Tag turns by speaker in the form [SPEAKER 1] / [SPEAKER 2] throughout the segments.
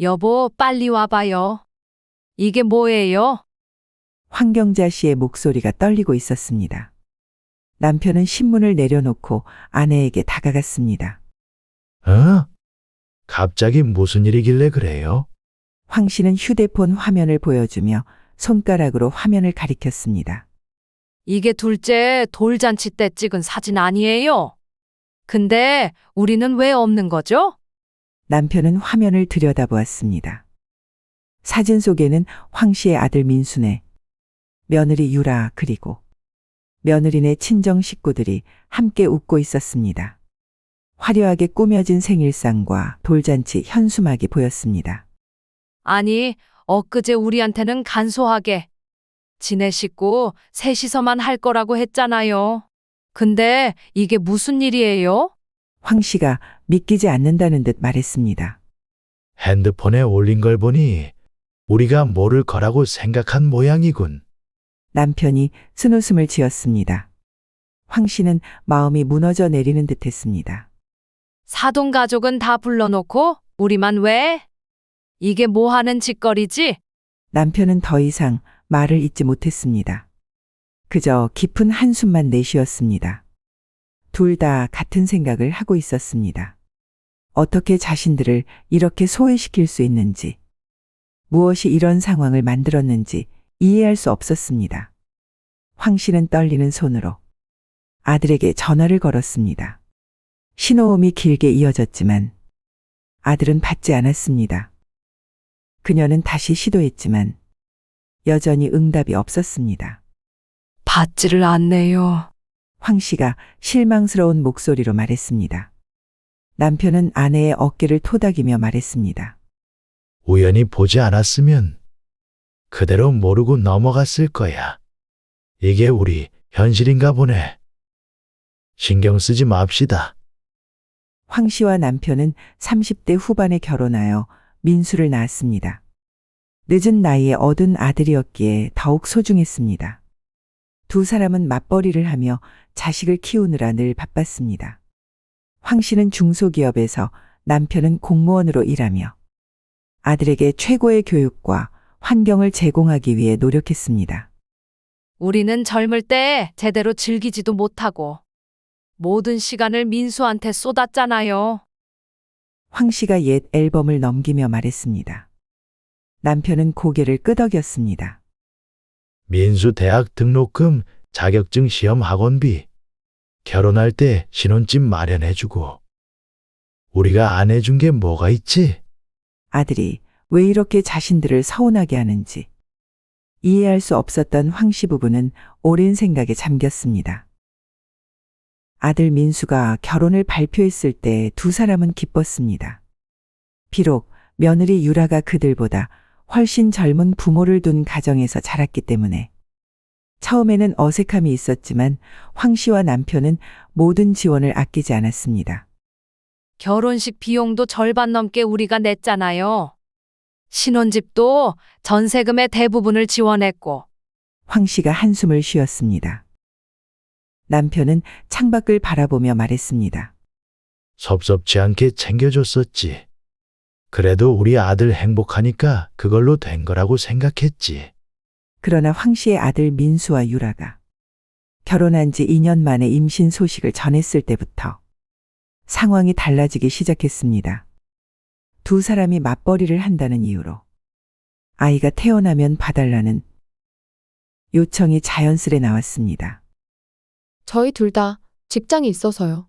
[SPEAKER 1] 여보, 빨리 와봐요. 이게 뭐예요?
[SPEAKER 2] 황경자 씨의 목소리가 떨리고 있었습니다. 남편은 신문을 내려놓고 아내에게 다가갔습니다.
[SPEAKER 3] 어? 갑자기 무슨 일이길래 그래요?
[SPEAKER 2] 황 씨는 휴대폰 화면을 보여주며 손가락으로 화면을 가리켰습니다.
[SPEAKER 1] 이게 둘째 돌잔치 때 찍은 사진 아니에요? 근데 우리는 왜 없는 거죠?
[SPEAKER 2] 남편은 화면을 들여다보았습니다. 사진 속에는 황 씨의 아들 민순애, 며느리 유라 그리고 며느리네 친정 식구들이 함께 웃고 있었습니다. 화려하게 꾸며진 생일상과 돌잔치 현수막이 보였습니다.
[SPEAKER 1] 아니, 엊그제 우리한테는 간소하게 지네 식구 셋이서만 할 거라고 했잖아요. 근데 이게 무슨 일이에요?
[SPEAKER 2] 황 씨가 믿기지 않는다는 듯 말했습니다.
[SPEAKER 3] 핸드폰에 올린 걸 보니 우리가 모를 거라고 생각한 모양이군.
[SPEAKER 2] 남편이 쓴웃음을 지었습니다. 황 씨는 마음이 무너져 내리는 듯 했습니다.
[SPEAKER 1] 사돈 가족은 다 불러놓고 우리만 왜? 이게 뭐 하는 짓거리지?
[SPEAKER 2] 남편은 더 이상 말을 잇지 못했습니다. 그저 깊은 한숨만 내쉬었습니다. 둘 다 같은 생각을 하고 있었습니다. 어떻게 자신들을 이렇게 소외시킬 수 있는지, 무엇이 이런 상황을 만들었는지 이해할 수 없었습니다. 황 씨는 떨리는 손으로 아들에게 전화를 걸었습니다. 신호음이 길게 이어졌지만 아들은 받지 않았습니다. 그녀는 다시 시도했지만 여전히 응답이 없었습니다.
[SPEAKER 1] 받지를 않네요.
[SPEAKER 2] 황 씨가 실망스러운 목소리로 말했습니다. 남편은 아내의 어깨를 토닥이며 말했습니다.
[SPEAKER 3] 우연히 보지 않았으면 그대로 모르고 넘어갔을 거야. 이게 우리 현실인가 보네. 신경 쓰지 맙시다.
[SPEAKER 2] 황 씨와 남편은 30대 후반에 결혼하여 민수를 낳았습니다. 늦은 나이에 얻은 아들이었기에 더욱 소중했습니다. 두 사람은 맞벌이를 하며 자식을 키우느라 늘 바빴습니다. 황 씨는 중소기업에서 남편은 공무원으로 일하며 아들에게 최고의 교육과 환경을 제공하기 위해 노력했습니다.
[SPEAKER 1] 우리는 젊을 때 제대로 즐기지도 못하고 모든 시간을 민수한테 쏟았잖아요.
[SPEAKER 2] 황 씨가 옛 앨범을 넘기며 말했습니다. 남편은 고개를 끄덕였습니다.
[SPEAKER 3] 민수 대학 등록금, 자격증 시험 학원비, 결혼할 때 신혼집 마련해주고. 우리가 안 해준 게 뭐가 있지?
[SPEAKER 2] 아들이 왜 이렇게 자신들을 서운하게 하는지 이해할 수 없었던 황 씨 부부는 오랜 생각에 잠겼습니다. 아들 민수가 결혼을 발표했을 때 두 사람은 기뻤습니다. 비록 며느리 유라가 그들보다 훨씬 젊은 부모를 둔 가정에서 자랐기 때문에 처음에는 어색함이 있었지만 황 씨와 남편은 모든 지원을 아끼지 않았습니다.
[SPEAKER 1] 결혼식 비용도 절반 넘게 우리가 냈잖아요. 신혼집도 전세금의 대부분을 지원했고.
[SPEAKER 2] 황 씨가 한숨을 쉬었습니다. 남편은 창밖을 바라보며 말했습니다.
[SPEAKER 3] 섭섭지 않게 챙겨줬었지. 그래도 우리 아들 행복하니까 그걸로 된 거라고 생각했지.
[SPEAKER 2] 그러나 황 씨의 아들 민수와 유라가 결혼한 지 2년 만에 임신 소식을 전했을 때부터 상황이 달라지기 시작했습니다. 두 사람이 맞벌이를 한다는 이유로 아이가 태어나면 봐달라는 요청이 자연스레 나왔습니다.
[SPEAKER 4] 저희 둘 다 직장이 있어서요.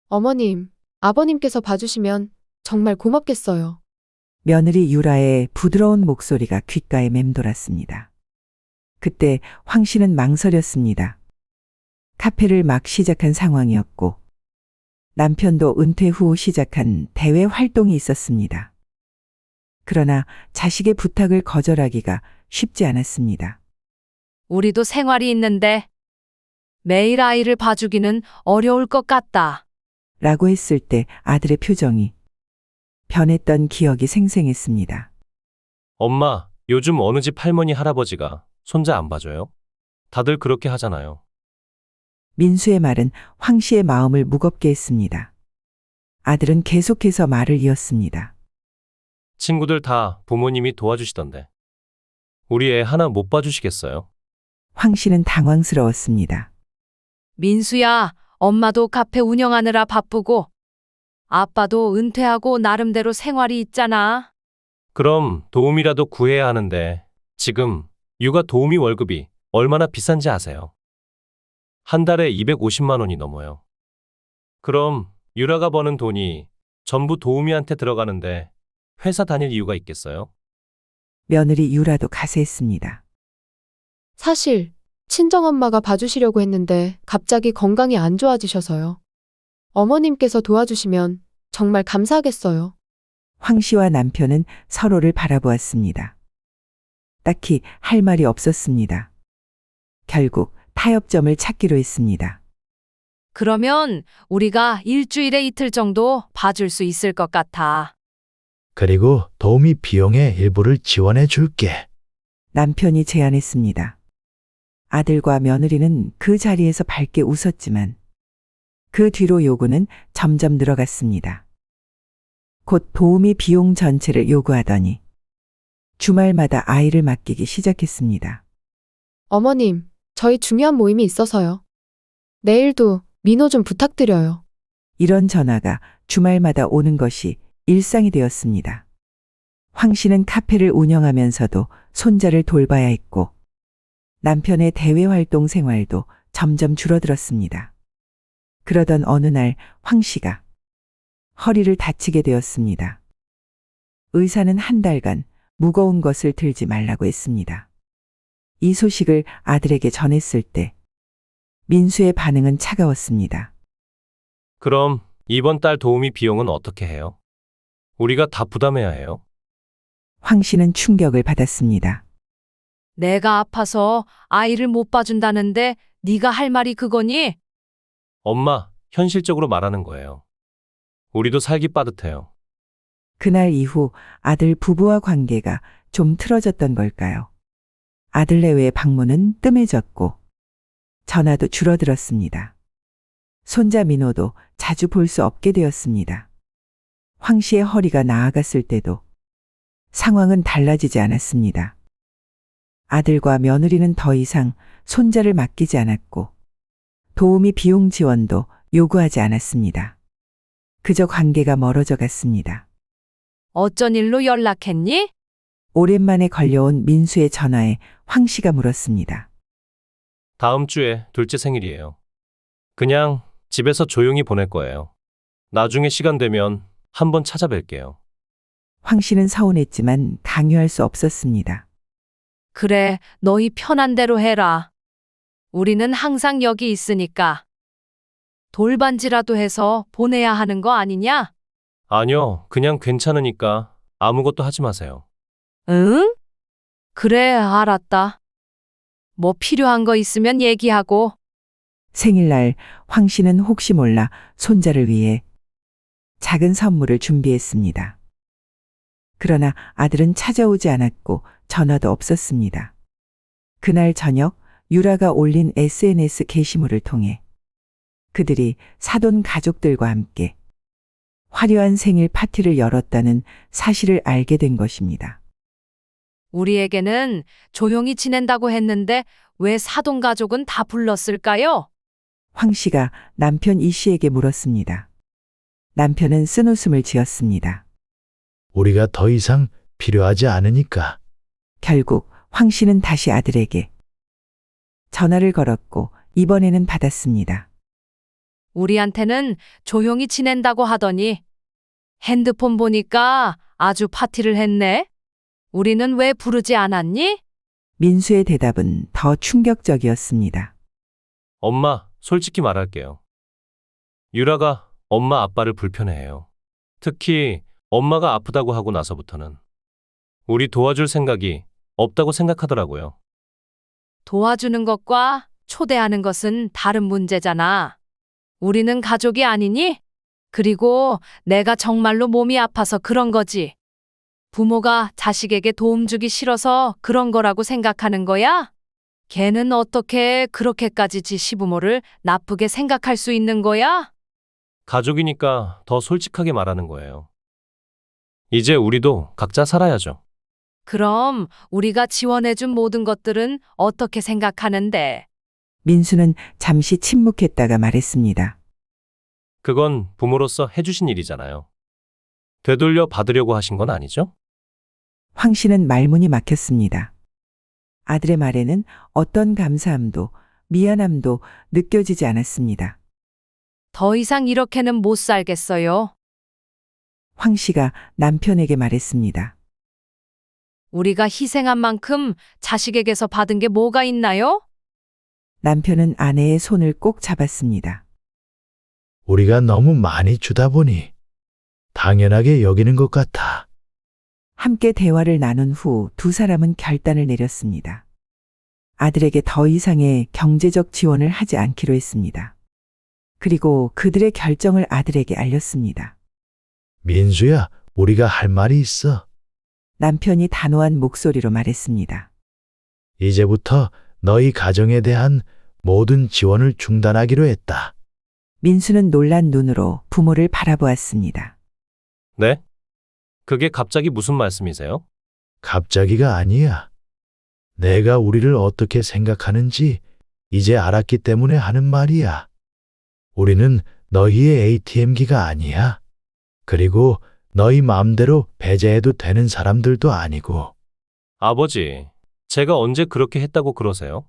[SPEAKER 4] 어머님, 아버님께서 봐주시면 정말 고맙겠어요.
[SPEAKER 2] 며느리 유라의 부드러운 목소리가 귓가에 맴돌았습니다. 그때 황 씨는 망설였습니다. 카페를 막 시작한 상황이었고 남편도 은퇴 후 시작한 대외 활동이 있었습니다. 그러나 자식의 부탁을 거절하기가 쉽지 않았습니다.
[SPEAKER 1] 우리도 생활이 있는데 매일 아이를 봐주기는 어려울 것 같다.
[SPEAKER 2] 라고 했을 때 아들의 표정이 변했던 기억이 생생했습니다.
[SPEAKER 5] 엄마, 요즘 어느 집 할머니 할아버지가 손자 안 봐줘요? 다들 그렇게 하잖아요.
[SPEAKER 2] 민수의 말은 황 씨의 마음을 무겁게 했습니다. 아들은 계속해서 말을 이었습니다.
[SPEAKER 5] 친구들 다 부모님이 도와주시던데. 우리 애 하나 못 봐주시겠어요?
[SPEAKER 2] 황 씨는 당황스러웠습니다.
[SPEAKER 1] 민수야, 엄마도 카페 운영하느라 바쁘고, 아빠도 은퇴하고 나름대로 생활이 있잖아.
[SPEAKER 5] 그럼 도움이라도 구해야 하는데 지금 육아 도우미 월급이 얼마나 비싼지 아세요? 한 달에 250만 원이 넘어요. 그럼 유라가 버는 돈이 전부 도우미한테 들어가는데 회사 다닐 이유가 있겠어요?
[SPEAKER 2] 며느리 유라도 가세했습니다.
[SPEAKER 4] 사실 친정엄마가 봐주시려고 했는데 갑자기 건강이 안 좋아지셔서요. 어머님께서 도와주시면 정말 감사하겠어요.
[SPEAKER 2] 황 씨와 남편은 서로를 바라보았습니다. 딱히 할 말이 없었습니다. 결국 타협점을 찾기로 했습니다.
[SPEAKER 1] 그러면 우리가 일주일에 이틀 정도 봐줄 수 있을 것 같아.
[SPEAKER 3] 그리고 도우미 비용의 일부를 지원해 줄게.
[SPEAKER 2] 남편이 제안했습니다. 아들과 며느리는 그 자리에서 밝게 웃었지만 그 뒤로 요구는 점점 늘어갔습니다. 곧 도우미 비용 전체를 요구하더니 주말마다 아이를 맡기기 시작했습니다.
[SPEAKER 4] 어머님, 저희 중요한 모임이 있어서요. 내일도 민호 좀 부탁드려요.
[SPEAKER 2] 이런 전화가 주말마다 오는 것이 일상이 되었습니다. 황 씨는 카페를 운영하면서도 손자를 돌봐야 했고 남편의 대외 활동 생활도 점점 줄어들었습니다. 그러던 어느 날 황 씨가 허리를 다치게 되었습니다. 의사는 한 달간 무거운 것을 들지 말라고 했습니다. 이 소식을 아들에게 전했을 때 민수의 반응은 차가웠습니다.
[SPEAKER 5] 그럼 이번 달 도우미 비용은 어떻게 해요? 우리가 다 부담해야 해요.
[SPEAKER 2] 황 씨는 충격을 받았습니다.
[SPEAKER 1] 내가 아파서 아이를 못 봐준다는데 네가 할 말이 그거니?
[SPEAKER 5] 엄마, 현실적으로 말하는 거예요. 우리도 살기 빠듯해요.
[SPEAKER 2] 그날 이후 아들 부부와 관계가 좀 틀어졌던 걸까요? 아들 내외의 방문은 뜸해졌고 전화도 줄어들었습니다. 손자 민호도 자주 볼 수 없게 되었습니다. 황 씨의 허리가 나아갔을 때도 상황은 달라지지 않았습니다. 아들과 며느리는 더 이상 손자를 맡기지 않았고 도우미 비용 지원도 요구하지 않았습니다. 그저 관계가 멀어져 갔습니다.
[SPEAKER 1] 어쩐 일로 연락했니?
[SPEAKER 2] 오랜만에 걸려온 민수의 전화에 황 씨가 물었습니다.
[SPEAKER 5] 다음 주에 둘째 생일이에요. 그냥 집에서 조용히 보낼 거예요. 나중에 시간 되면 한번 찾아뵐게요.
[SPEAKER 2] 황 씨는 서운했지만 강요할 수 없었습니다.
[SPEAKER 1] 그래, 너희 편한 대로 해라. 우리는 항상 여기 있으니까. 돌반지라도 해서 보내야 하는 거 아니냐?
[SPEAKER 5] 아니요, 그냥 괜찮으니까 아무것도 하지 마세요.
[SPEAKER 1] 응? 그래, 알았다. 뭐 필요한 거 있으면 얘기하고.
[SPEAKER 2] 생일날 황 씨는 혹시 몰라 손자를 위해 작은 선물을 준비했습니다. 그러나 아들은 찾아오지 않았고 전화도 없었습니다. 그날 저녁 유라가 올린 SNS 게시물을 통해 그들이 사돈 가족들과 함께 화려한 생일 파티를 열었다는 사실을 알게 된 것입니다.
[SPEAKER 1] 우리에게는 조용히 지낸다고 했는데 왜 사돈 가족은 다 불렀을까요?
[SPEAKER 2] 황 씨가 남편 이 씨에게 물었습니다. 남편은 쓴웃음을 지었습니다.
[SPEAKER 3] 우리가 더 이상 필요하지 않으니까.
[SPEAKER 2] 결국 황 씨는 다시 아들에게 전화를 걸었고 이번에는 받았습니다.
[SPEAKER 1] 우리한테는 조용히 지낸다고 하더니 핸드폰 보니까 아주 파티를 했네? 우리는 왜 부르지 않았니?
[SPEAKER 2] 민수의 대답은 더 충격적이었습니다.
[SPEAKER 5] 엄마, 솔직히 말할게요. 유라가 엄마 아빠를 불편해해요. 특히 엄마가 아프다고 하고 나서부터는 우리 도와줄 생각이 없다고 생각하더라고요.
[SPEAKER 1] 도와주는 것과 초대하는 것은 다른 문제잖아. 우리는 가족이 아니니? 그리고 내가 정말로 몸이 아파서 그런 거지. 부모가 자식에게 도움 주기 싫어서 그런 거라고 생각하는 거야? 걔는 어떻게 그렇게까지 지 시부모를 나쁘게 생각할 수 있는 거야?
[SPEAKER 5] 가족이니까 더 솔직하게 말하는 거예요. 이제 우리도 각자 살아야죠.
[SPEAKER 1] 그럼 우리가 지원해준 모든 것들은 어떻게 생각하는데?
[SPEAKER 2] 민수는 잠시 침묵했다가 말했습니다.
[SPEAKER 5] 그건 부모로서 해주신 일이잖아요. 되돌려 받으려고 하신 건 아니죠?
[SPEAKER 2] 황 씨는 말문이 막혔습니다. 아들의 말에는 어떤 감사함도 미안함도 느껴지지 않았습니다.
[SPEAKER 1] 더 이상 이렇게는 못 살겠어요.
[SPEAKER 2] 황 씨가 남편에게 말했습니다.
[SPEAKER 1] 우리가 희생한 만큼 자식에게서 받은 게 뭐가 있나요?
[SPEAKER 2] 남편은 아내의 손을 꼭 잡았습니다.
[SPEAKER 3] 우리가 너무 많이 주다 보니 당연하게 여기는 것 같아.
[SPEAKER 2] 함께 대화를 나눈 후 두 사람은 결단을 내렸습니다. 아들에게 더 이상의 경제적 지원을 하지 않기로 했습니다. 그리고 그들의 결정을 아들에게 알렸습니다.
[SPEAKER 3] 민수야, 우리가 할 말이 있어.
[SPEAKER 2] 남편이 단호한 목소리로 말했습니다.
[SPEAKER 3] 이제부터 너희 가정에 대한 모든 지원을 중단하기로 했다.
[SPEAKER 2] 민수는 놀란 눈으로 부모를 바라보았습니다.
[SPEAKER 5] 네? 그게 갑자기 무슨 말씀이세요?
[SPEAKER 3] 갑자기가 아니야. 내가 우리를 어떻게 생각하는지 이제 알았기 때문에 하는 말이야. 우리는 너희의 ATM기가 아니야. 그리고 너희 마음대로 배제해도 되는 사람들도 아니고.
[SPEAKER 5] 아버지, 제가 언제 그렇게 했다고 그러세요?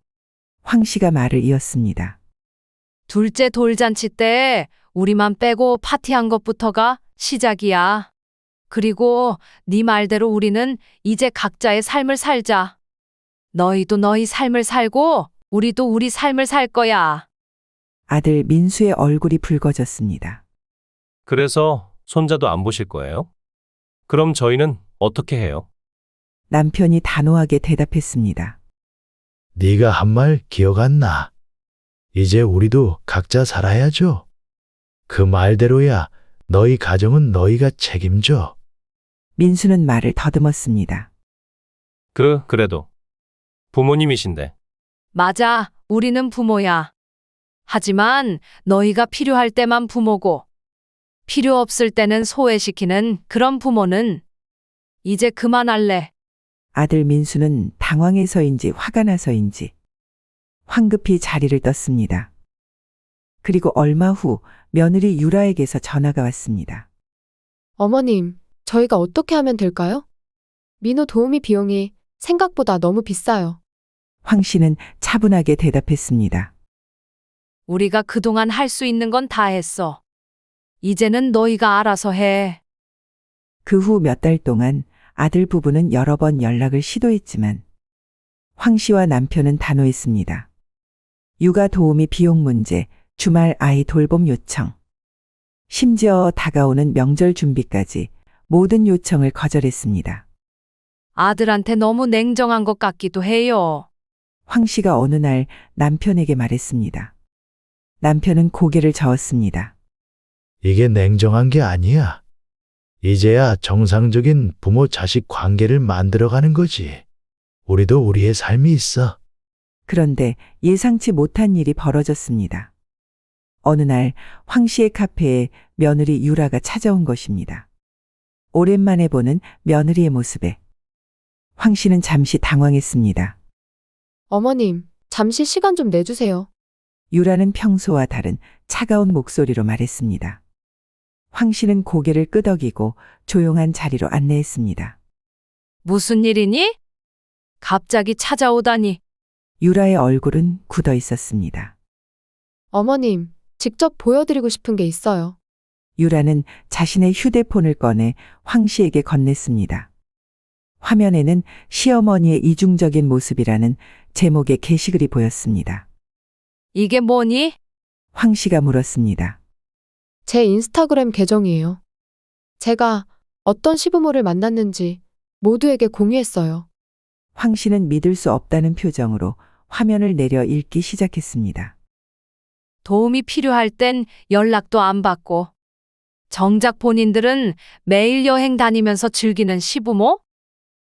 [SPEAKER 2] 황 씨가 말을 이었습니다.
[SPEAKER 1] 둘째 돌잔치 때 우리만 빼고 파티한 것부터가 시작이야. 그리고 네 말대로 우리는 이제 각자의 삶을 살자. 너희도 너희 삶을 살고 우리도 우리 삶을 살 거야.
[SPEAKER 2] 아들 민수의 얼굴이 붉어졌습니다.
[SPEAKER 5] 그래서 손자도 안 보실 거예요? 그럼 저희는 어떻게 해요?
[SPEAKER 2] 남편이 단호하게 대답했습니다.
[SPEAKER 3] 네가 한 말 기억 안 나. 이제 우리도 각자 살아야죠. 그 말대로야 너희 가정은 너희가 책임져.
[SPEAKER 2] 민수는 말을 더듬었습니다.
[SPEAKER 5] 그래도. 부모님이신데.
[SPEAKER 1] 맞아, 우리는 부모야. 하지만 너희가 필요할 때만 부모고, 필요 없을 때는 소외시키는 그런 부모는 이제 그만할래.
[SPEAKER 2] 아들 민수는 당황해서인지 화가 나서인지 황급히 자리를 떴습니다. 그리고 얼마 후 며느리 유라에게서 전화가 왔습니다.
[SPEAKER 4] 어머님, 저희가 어떻게 하면 될까요? 민호 도우미 비용이 생각보다 너무 비싸요.
[SPEAKER 2] 황 씨는 차분하게 대답했습니다.
[SPEAKER 1] 우리가 그동안 할 수 있는 건 다 했어. 이제는 너희가 알아서 해.
[SPEAKER 2] 그 후 몇 달 동안 아들 부부는 여러 번 연락을 시도했지만 황 씨와 남편은 단호했습니다. 육아 도우미 비용 문제, 주말 아이 돌봄 요청, 심지어 다가오는 명절 준비까지 모든 요청을 거절했습니다.
[SPEAKER 1] 아들한테 너무 냉정한 것 같기도 해요.
[SPEAKER 2] 황 씨가 어느 날 남편에게 말했습니다. 남편은 고개를 저었습니다.
[SPEAKER 3] 이게 냉정한 게 아니야. 이제야 정상적인 부모 자식 관계를 만들어가는 거지. 우리도 우리의 삶이 있어.
[SPEAKER 2] 그런데 예상치 못한 일이 벌어졌습니다. 어느 날 황 씨의 카페에 며느리 유라가 찾아온 것입니다. 오랜만에 보는 며느리의 모습에 황 씨는 잠시 당황했습니다.
[SPEAKER 4] 어머님, 잠시 시간 좀 내주세요.
[SPEAKER 2] 유라는 평소와 다른 차가운 목소리로 말했습니다. 황 씨는 고개를 끄덕이고 조용한 자리로 안내했습니다.
[SPEAKER 1] 무슨 일이니? 갑자기 찾아오다니.
[SPEAKER 2] 유라의 얼굴은 굳어 있었습니다.
[SPEAKER 4] 어머님, 직접 보여드리고 싶은 게 있어요.
[SPEAKER 2] 유라는 자신의 휴대폰을 꺼내 황 씨에게 건넸습니다. 화면에는 시어머니의 이중적인 모습이라는 제목의 게시글이 보였습니다.
[SPEAKER 1] 이게 뭐니?
[SPEAKER 2] 황 씨가 물었습니다.
[SPEAKER 4] 제 인스타그램 계정이에요. 제가 어떤 시부모를 만났는지 모두에게 공유했어요.
[SPEAKER 2] 황 씨는 믿을 수 없다는 표정으로 화면을 내려 읽기 시작했습니다.
[SPEAKER 1] 도움이 필요할 땐 연락도 안 받고. 정작 본인들은 매일 여행 다니면서 즐기는 시부모?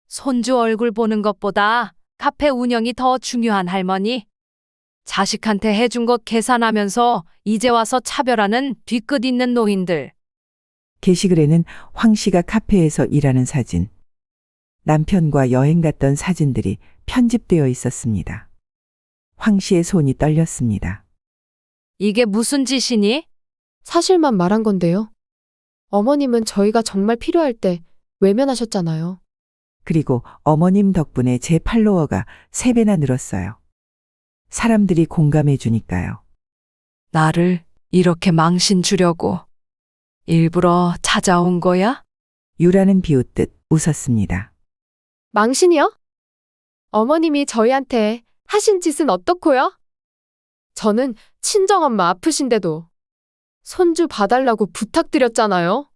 [SPEAKER 1] 손주 얼굴 보는 것보다 카페 운영이 더 중요한 할머니. 자식한테 해준 것 계산하면서 이제 와서 차별하는 뒤끝 있는 노인들.
[SPEAKER 2] 게시글에는 황 씨가 카페에서 일하는 사진, 남편과 여행 갔던 사진들이 편집되어 있었습니다. 황 씨의 손이 떨렸습니다.
[SPEAKER 1] 이게 무슨 짓이니?
[SPEAKER 4] 사실만 말한 건데요. 어머님은 저희가 정말 필요할 때 외면하셨잖아요.
[SPEAKER 2] 그리고 어머님 덕분에 제 팔로워가 3배나 늘었어요. 사람들이 공감해 주니까요.
[SPEAKER 1] 나를 이렇게 망신 주려고 일부러 찾아온 거야?
[SPEAKER 2] 유라는 비웃듯 웃었습니다.
[SPEAKER 4] 망신이요? 어머님이 저희한테 하신 짓은 어떻고요? 저는 친정엄마 아프신데도 손주 봐달라고 부탁드렸잖아요.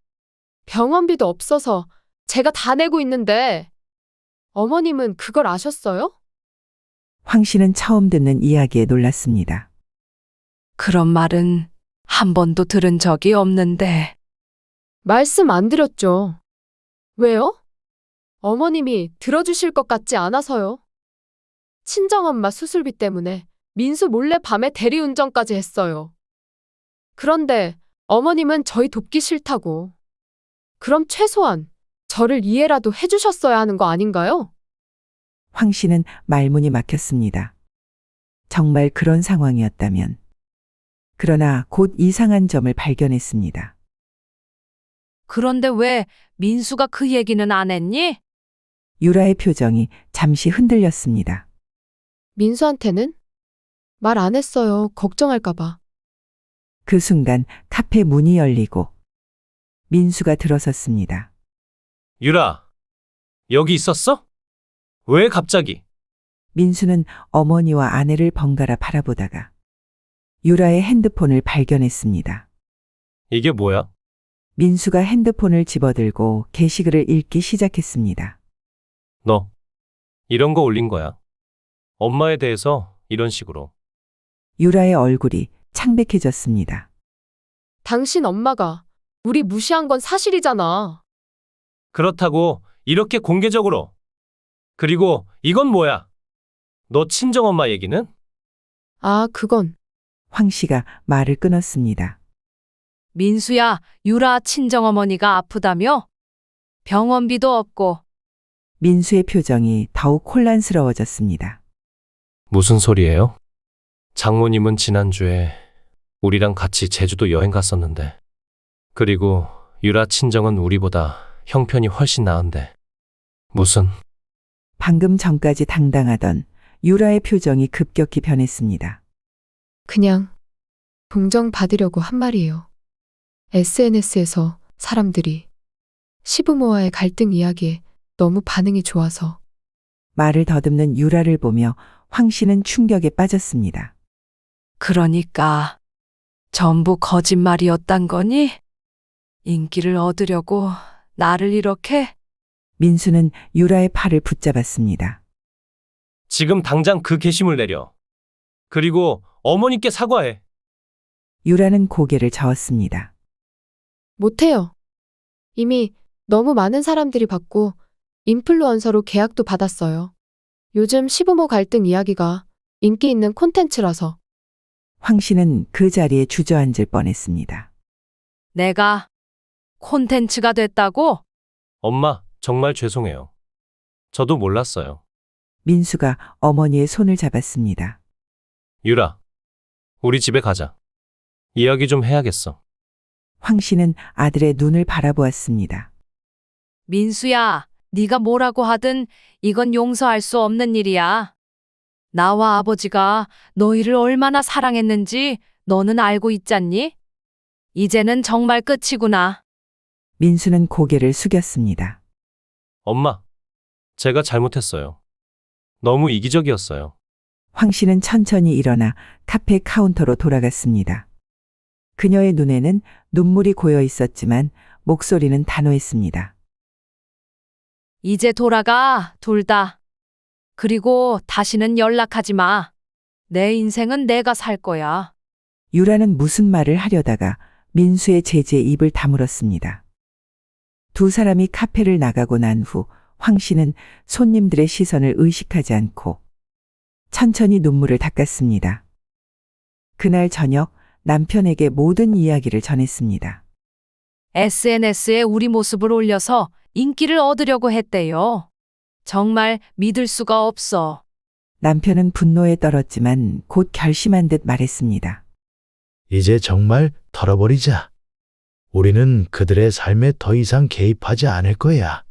[SPEAKER 4] 병원비도 없어서 제가 다 내고 있는데 어머님은 그걸 아셨어요?
[SPEAKER 2] 황 씨는 처음 듣는 이야기에 놀랐습니다.
[SPEAKER 1] 그런 말은 한 번도 들은 적이 없는데.
[SPEAKER 4] 말씀 안 드렸죠. 왜요? 어머님이 들어주실 것 같지 않아서요. 친정엄마 수술비 때문에 민수 몰래 밤에 대리운전까지 했어요. 그런데 어머님은 저희 돕기 싫다고. 그럼 최소한 저를 이해라도 해주셨어야 하는 거 아닌가요?
[SPEAKER 2] 황 씨는 말문이 막혔습니다. 정말 그런 상황이었다면. 그러나 곧 이상한 점을 발견했습니다.
[SPEAKER 1] 그런데 왜 민수가 그 얘기는 안 했니?
[SPEAKER 2] 유라의 표정이 잠시 흔들렸습니다.
[SPEAKER 4] 민수한테는? 말 안 했어요. 걱정할까봐.
[SPEAKER 2] 그 순간 카페 문이 열리고 민수가 들어섰습니다.
[SPEAKER 5] 유라, 여기 있었어? 왜 갑자기?
[SPEAKER 2] 민수는 어머니와 아내를 번갈아 바라보다가 유라의 핸드폰을 발견했습니다.
[SPEAKER 5] 이게 뭐야?
[SPEAKER 2] 민수가 핸드폰을 집어들고 게시글을 읽기 시작했습니다.
[SPEAKER 5] 너 이런 거 올린 거야. 엄마에 대해서 이런 식으로.
[SPEAKER 2] 유라의 얼굴이 창백해졌습니다.
[SPEAKER 4] 당신 엄마가 우리 무시한 건 사실이잖아.
[SPEAKER 5] 그렇다고 이렇게 공개적으로. 그리고 이건 뭐야? 너 친정엄마 얘기는?
[SPEAKER 4] 아, 그건
[SPEAKER 2] 황 씨가 말을 끊었습니다.
[SPEAKER 1] 민수야, 유라 친정어머니가 아프다며? 병원비도 없고.
[SPEAKER 2] 민수의 표정이 더욱 혼란스러워졌습니다.
[SPEAKER 5] 무슨 소리예요? 장모님은 지난주에 우리랑 같이 제주도 여행 갔었는데. 그리고 유라 친정은 우리보다 형편이 훨씬 나은데. 무슨...
[SPEAKER 2] 방금 전까지 당당하던 유라의 표정이 급격히 변했습니다.
[SPEAKER 4] 그냥 동정받으려고 한 말이에요. SNS에서 사람들이 시부모와의 갈등 이야기에 너무 반응이 좋아서.
[SPEAKER 2] 말을 더듬는 유라를 보며 황 씨는 충격에 빠졌습니다.
[SPEAKER 1] 그러니까 전부 거짓말이었단 거니? 인기를 얻으려고 나를 이렇게?
[SPEAKER 2] 민수는 유라의 팔을 붙잡았습니다.
[SPEAKER 5] 지금 당장 그 게시물 내려. 그리고 어머니께 사과해.
[SPEAKER 2] 유라는 고개를 저었습니다.
[SPEAKER 4] 못해요. 이미 너무 많은 사람들이 받고 인플루언서로 계약도 받았어요. 요즘 시부모 갈등 이야기가 인기 있는 콘텐츠라서.
[SPEAKER 2] 황 씨는 그 자리에 주저앉을 뻔했습니다.
[SPEAKER 1] 내가 콘텐츠가 됐다고?
[SPEAKER 5] 엄마, 정말 죄송해요. 저도 몰랐어요.
[SPEAKER 2] 민수가 어머니의 손을 잡았습니다.
[SPEAKER 5] 유라, 우리 집에 가자. 이야기 좀 해야겠어.
[SPEAKER 2] 황 씨는 아들의 눈을 바라보았습니다.
[SPEAKER 1] 민수야, 네가 뭐라고 하든 이건 용서할 수 없는 일이야. 나와 아버지가 너희를 얼마나 사랑했는지 너는 알고 있잖니? 이제는 정말 끝이구나.
[SPEAKER 2] 민수는 고개를 숙였습니다.
[SPEAKER 5] 엄마, 제가 잘못했어요. 너무 이기적이었어요.
[SPEAKER 2] 황 씨는 천천히 일어나 카페 카운터로 돌아갔습니다. 그녀의 눈에는 눈물이 고여 있었지만 목소리는 단호했습니다.
[SPEAKER 1] 이제 돌아가, 둘 다. 그리고 다시는 연락하지 마. 내 인생은 내가 살 거야.
[SPEAKER 2] 유라는 무슨 말을 하려다가 민수의 제지에 입을 다물었습니다. 두 사람이 카페를 나가고 난 후 황 씨는 손님들의 시선을 의식하지 않고 천천히 눈물을 닦았습니다. 그날 저녁 남편에게 모든 이야기를 전했습니다.
[SPEAKER 1] SNS에 우리 모습을 올려서 인기를 얻으려고 했대요. 정말 믿을 수가 없어.
[SPEAKER 2] 남편은 분노에 떨었지만 곧 결심한 듯 말했습니다.
[SPEAKER 3] 이제 정말 털어버리자. 우리는 그들의 삶에 더 이상 개입하지 않을 거야.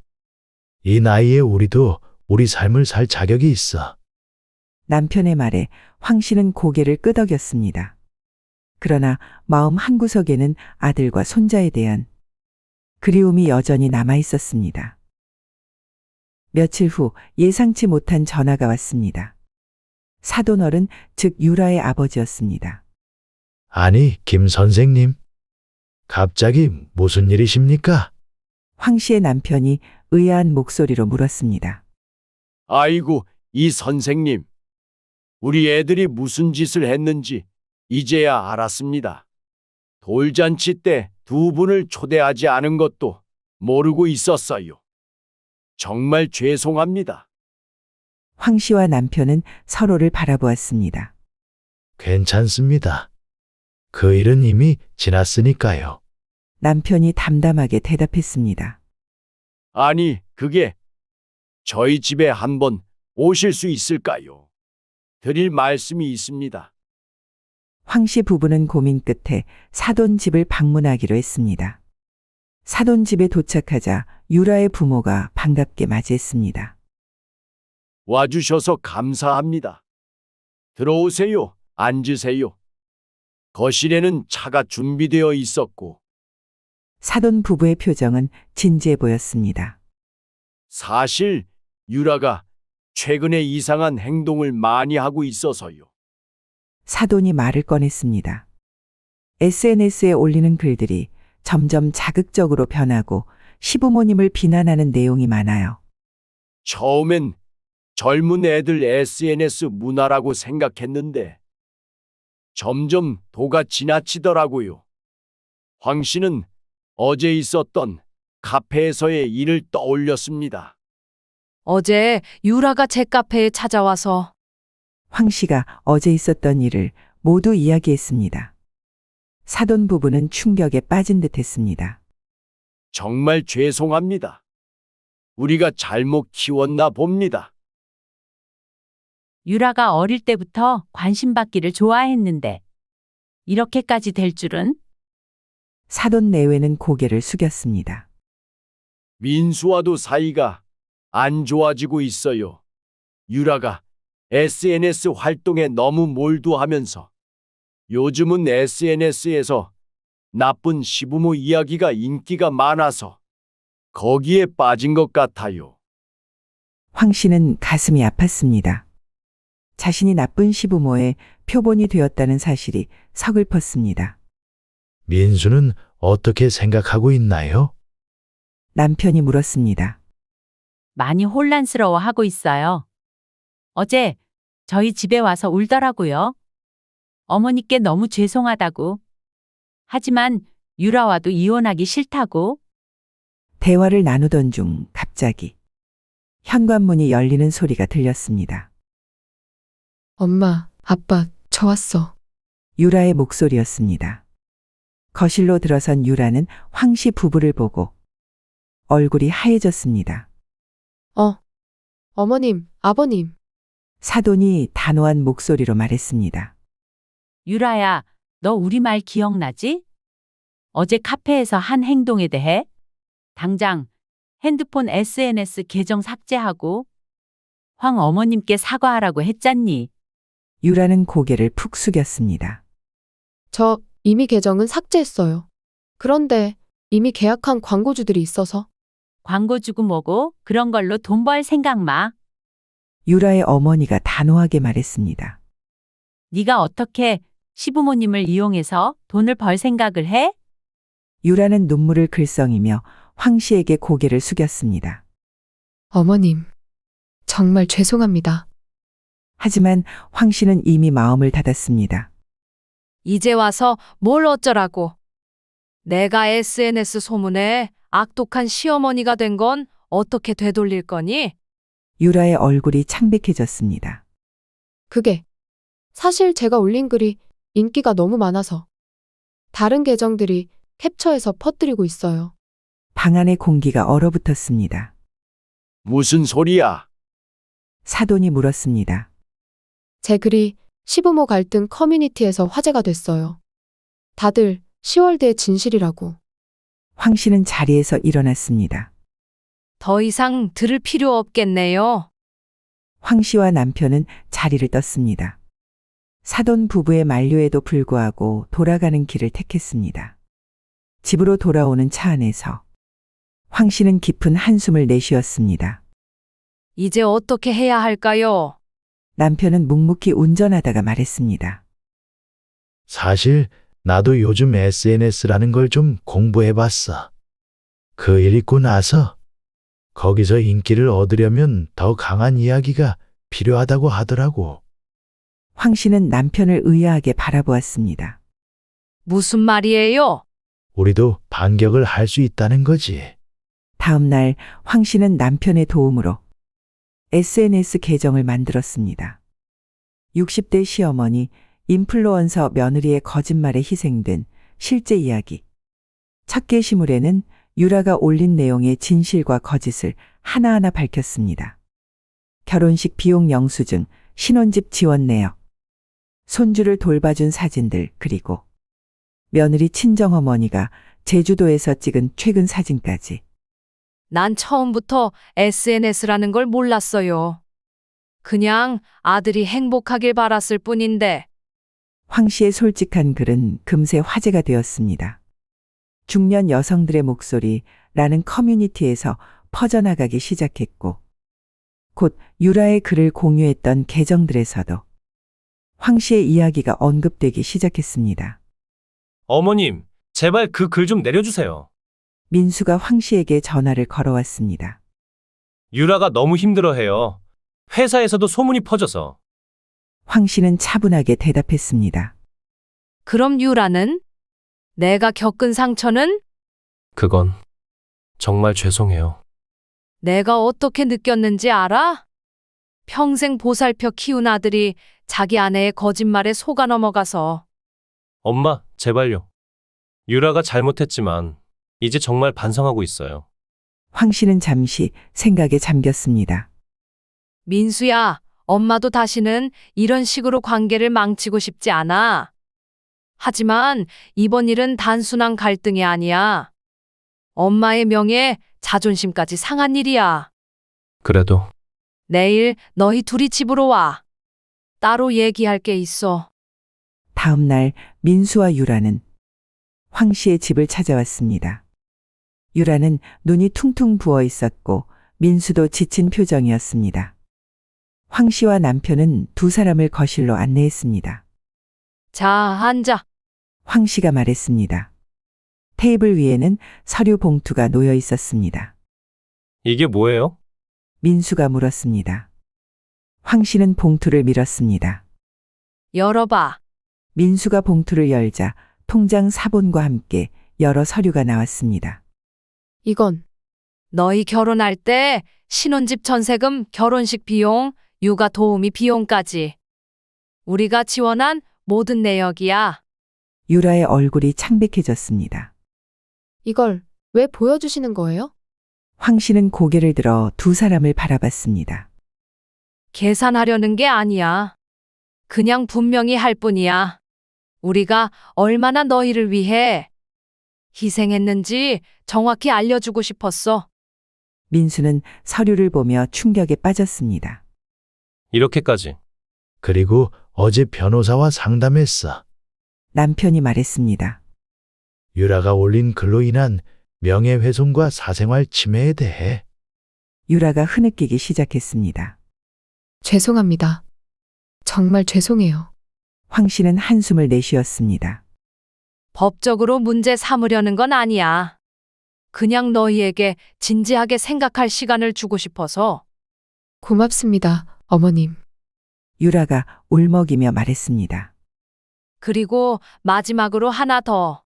[SPEAKER 3] 이 나이에 우리도 우리 삶을 살 자격이 있어.
[SPEAKER 2] 남편의 말에 황 씨는 고개를 끄덕였습니다. 그러나 마음 한구석에는 아들과 손자에 대한 그리움이 여전히 남아 있었습니다. 며칠 후 예상치 못한 전화가 왔습니다. 사돈어른, 즉 유라의 아버지였습니다.
[SPEAKER 3] 아니, 김 선생님. 갑자기 무슨 일이십니까?
[SPEAKER 2] 황 씨의 남편이 의아한 목소리로 물었습니다.
[SPEAKER 6] 아이고, 이 선생님. 우리 애들이 무슨 짓을 했는지 이제야 알았습니다. 돌잔치 때 두 분을 초대하지 않은 것도 모르고 있었어요. 정말 죄송합니다.
[SPEAKER 2] 황 씨와 남편은 서로를 바라보았습니다.
[SPEAKER 3] 괜찮습니다. 그 일은 이미 지났으니까요.
[SPEAKER 2] 남편이 담담하게 대답했습니다.
[SPEAKER 6] 아니, 그게 저희 집에 한번 오실 수 있을까요? 드릴 말씀이 있습니다.
[SPEAKER 2] 황 씨 부부는 고민 끝에 사돈 집을 방문하기로 했습니다. 사돈 집에 도착하자 유라의 부모가 반갑게 맞이했습니다.
[SPEAKER 6] 와주셔서 감사합니다. 들어오세요. 앉으세요. 거실에는 차가 준비되어 있었고,
[SPEAKER 2] 사돈 부부의 표정은 진지해 보였습니다.
[SPEAKER 6] 사실 유라가 최근에 이상한 행동을 많이 하고 있어서요.
[SPEAKER 2] 사돈이 말을 꺼냈습니다. SNS에 올리는 글들이 점점 자극적으로 변하고 시부모님을 비난하는 내용이 많아요.
[SPEAKER 6] 처음엔 젊은 애들 SNS 문화라고 생각했는데 점점 도가 지나치더라고요. 황 씨는 어제 있었던 카페에서의 일을 떠올렸습니다.
[SPEAKER 1] 어제 유라가 제 카페에 찾아와서
[SPEAKER 2] 황 씨가 어제 있었던 일을 모두 이야기했습니다. 사돈 부부는 충격에 빠진 듯 했습니다.
[SPEAKER 6] 정말 죄송합니다. 우리가 잘못 키웠나 봅니다.
[SPEAKER 7] 유라가 어릴 때부터 관심받기를 좋아했는데 이렇게까지 될 줄은?
[SPEAKER 2] 사돈 내외는 고개를 숙였습니다.
[SPEAKER 6] 민수와도 사이가 안 좋아지고 있어요. 유라가 SNS 활동에 너무 몰두하면서 요즘은 SNS에서 나쁜 시부모 이야기가 인기가 많아서 거기에 빠진 것 같아요.
[SPEAKER 2] 황 씨는 가슴이 아팠습니다. 자신이 나쁜 시부모의 표본이 되었다는 사실이 서글펐습니다.
[SPEAKER 3] 민수는 어떻게 생각하고 있나요?
[SPEAKER 2] 남편이 물었습니다.
[SPEAKER 7] 많이 혼란스러워하고 있어요. 어제 저희 집에 와서 울더라고요. 어머니께 너무 죄송하다고. 하지만 유라와도 이혼하기 싫다고.
[SPEAKER 2] 대화를 나누던 중 갑자기 현관문이 열리는 소리가 들렸습니다.
[SPEAKER 4] 엄마, 아빠, 저 왔어.
[SPEAKER 2] 유라의 목소리였습니다. 거실로 들어선 유라는 황 씨 부부를 보고 얼굴이 하얘졌습니다.
[SPEAKER 4] 어머님, 아버님.
[SPEAKER 2] 사돈이 단호한 목소리로 말했습니다.
[SPEAKER 7] 유라야, 너 우리 말 기억나지? 어제 카페에서 한 행동에 대해 당장 핸드폰 SNS 계정 삭제하고 황 어머님께 사과하라고 했잖니.
[SPEAKER 2] 유라는 고개를 푹 숙였습니다.
[SPEAKER 4] 저 이미 계정은 삭제했어요. 그런데 이미 계약한 광고주들이 있어서.
[SPEAKER 7] 광고 주고 뭐고 그런 걸로 돈 벌 생각 마.
[SPEAKER 2] 유라의 어머니가 단호하게 말했습니다.
[SPEAKER 7] 네가 어떻게 시부모님을 이용해서 돈을 벌 생각을 해?
[SPEAKER 2] 유라는 눈물을 글썽이며 황 씨에게 고개를 숙였습니다.
[SPEAKER 4] 어머님, 정말 죄송합니다.
[SPEAKER 2] 하지만 황 씨는 이미 마음을 닫았습니다.
[SPEAKER 1] 이제 와서 뭘 어쩌라고. 내가 SNS 소문에 악독한 시어머니가 된 건 어떻게 되돌릴 거니?
[SPEAKER 2] 유라의 얼굴이 창백해졌습니다.
[SPEAKER 4] 그게 사실 제가 올린 글이 인기가 너무 많아서 다른 계정들이 캡처해서 퍼뜨리고 있어요.
[SPEAKER 2] 방 안의 공기가 얼어붙었습니다.
[SPEAKER 6] 무슨 소리야?
[SPEAKER 2] 사돈이 물었습니다.
[SPEAKER 4] 제 글이 시부모 갈등 커뮤니티에서 화제가 됐어요. 다들 10월대의 진실이라고.
[SPEAKER 2] 황 씨는 자리에서 일어났습니다.
[SPEAKER 1] 더 이상 들을 필요 없겠네요.
[SPEAKER 2] 황 씨와 남편은 자리를 떴습니다. 사돈 부부의 만류에도 불구하고 돌아가는 길을 택했습니다. 집으로 돌아오는 차 안에서 황 씨는 깊은 한숨을 내쉬었습니다.
[SPEAKER 1] 이제 어떻게 해야 할까요?
[SPEAKER 2] 남편은 묵묵히 운전하다가 말했습니다.
[SPEAKER 3] 사실 나도 요즘 SNS라는 걸 좀 공부해 봤어. 그 일 있고 나서 거기서 인기를 얻으려면 더 강한 이야기가 필요하다고 하더라고.
[SPEAKER 2] 황 씨는 남편을 의아하게 바라보았습니다.
[SPEAKER 1] 무슨 말이에요?
[SPEAKER 3] 우리도 반격을 할 수 있다는 거지.
[SPEAKER 2] 다음 날 황 씨는 남편의 도움으로 SNS 계정을 만들었습니다. 60대 시어머니, 인플루언서 며느리의 거짓말에 희생된 실제 이야기. 첫 게시물에는 유라가 올린 내용의 진실과 거짓을 하나하나 밝혔습니다. 결혼식 비용 영수증, 신혼집 지원 내역, 손주를 돌봐준 사진들, 그리고 며느리 친정어머니가 제주도에서 찍은 최근 사진까지.
[SPEAKER 1] 난 처음부터 SNS라는 걸 몰랐어요. 그냥 아들이 행복하길 바랐을 뿐인데.
[SPEAKER 2] 황 씨의 솔직한 글은 금세 화제가 되었습니다. 중년 여성들의 목소리라는 커뮤니티에서 퍼져나가기 시작했고, 곧 유라의 글을 공유했던 계정들에서도 황 씨의 이야기가 언급되기 시작했습니다.
[SPEAKER 5] 어머님, 제발 그 글 좀 내려주세요.
[SPEAKER 2] 민수가 황 씨에게 전화를 걸어왔습니다.
[SPEAKER 5] 유라가 너무 힘들어해요. 회사에서도 소문이 퍼져서.
[SPEAKER 2] 황 씨는 차분하게 대답했습니다.
[SPEAKER 1] 그럼 유라는? 내가 겪은 상처는?
[SPEAKER 5] 그건 정말 죄송해요.
[SPEAKER 1] 내가 어떻게 느꼈는지 알아? 평생 보살펴 키운 아들이 자기 아내의 거짓말에 속아 넘어가서.
[SPEAKER 5] 엄마, 제발요. 유라가 잘못했지만 이제 정말 반성하고 있어요.
[SPEAKER 2] 황 씨는 잠시 생각에 잠겼습니다.
[SPEAKER 1] 민수야, 엄마도 다시는 이런 식으로 관계를 망치고 싶지 않아. 하지만 이번 일은 단순한 갈등이 아니야. 엄마의 명예, 자존심까지 상한 일이야.
[SPEAKER 5] 그래도
[SPEAKER 1] 내일 너희 둘이 집으로 와. 따로 얘기할 게 있어.
[SPEAKER 2] 다음 날 민수와 유라는 황 씨의 집을 찾아왔습니다. 유라는 눈이 퉁퉁 부어 있었고 민수도 지친 표정이었습니다. 황 씨와 남편은 두 사람을 거실로 안내했습니다.
[SPEAKER 1] 자, 앉아.
[SPEAKER 2] 황 씨가 말했습니다. 테이블 위에는 서류 봉투가 놓여 있었습니다.
[SPEAKER 5] 이게 뭐예요?
[SPEAKER 2] 민수가 물었습니다. 황 씨는 봉투를 밀었습니다.
[SPEAKER 1] 열어봐.
[SPEAKER 2] 민수가 봉투를 열자 통장 사본과 함께 여러 서류가 나왔습니다.
[SPEAKER 4] 이건
[SPEAKER 1] 너희 결혼할 때 신혼집 전세금, 결혼식 비용, 육아 도우미 비용까지. 우리가 지원한 모든 내역이야.
[SPEAKER 2] 유라의 얼굴이 창백해졌습니다.
[SPEAKER 4] 이걸 왜 보여주시는 거예요?
[SPEAKER 2] 황 씨는 고개를 들어 두 사람을 바라봤습니다.
[SPEAKER 1] 계산하려는 게 아니야. 그냥 분명히 할 뿐이야. 우리가 얼마나 너희를 위해 희생했는지 정확히 알려주고 싶었어.
[SPEAKER 2] 민수는 서류를 보며 충격에 빠졌습니다.
[SPEAKER 5] 이렇게까지.
[SPEAKER 3] 그리고 어제 변호사와 상담했어.
[SPEAKER 2] 남편이 말했습니다.
[SPEAKER 3] 유라가 올린 글로 인한 명예훼손과 사생활 침해에 대해
[SPEAKER 2] 유라가 흐느끼기 시작했습니다.
[SPEAKER 4] 죄송합니다. 정말 죄송해요.
[SPEAKER 2] 황 씨는 한숨을 내쉬었습니다.
[SPEAKER 1] 법적으로 문제 삼으려는 건 아니야. 그냥 너희에게 진지하게 생각할 시간을 주고 싶어서.
[SPEAKER 4] 고맙습니다, 어머님.
[SPEAKER 2] 유라가 울먹이며 말했습니다.
[SPEAKER 1] 그리고 마지막으로 하나 더.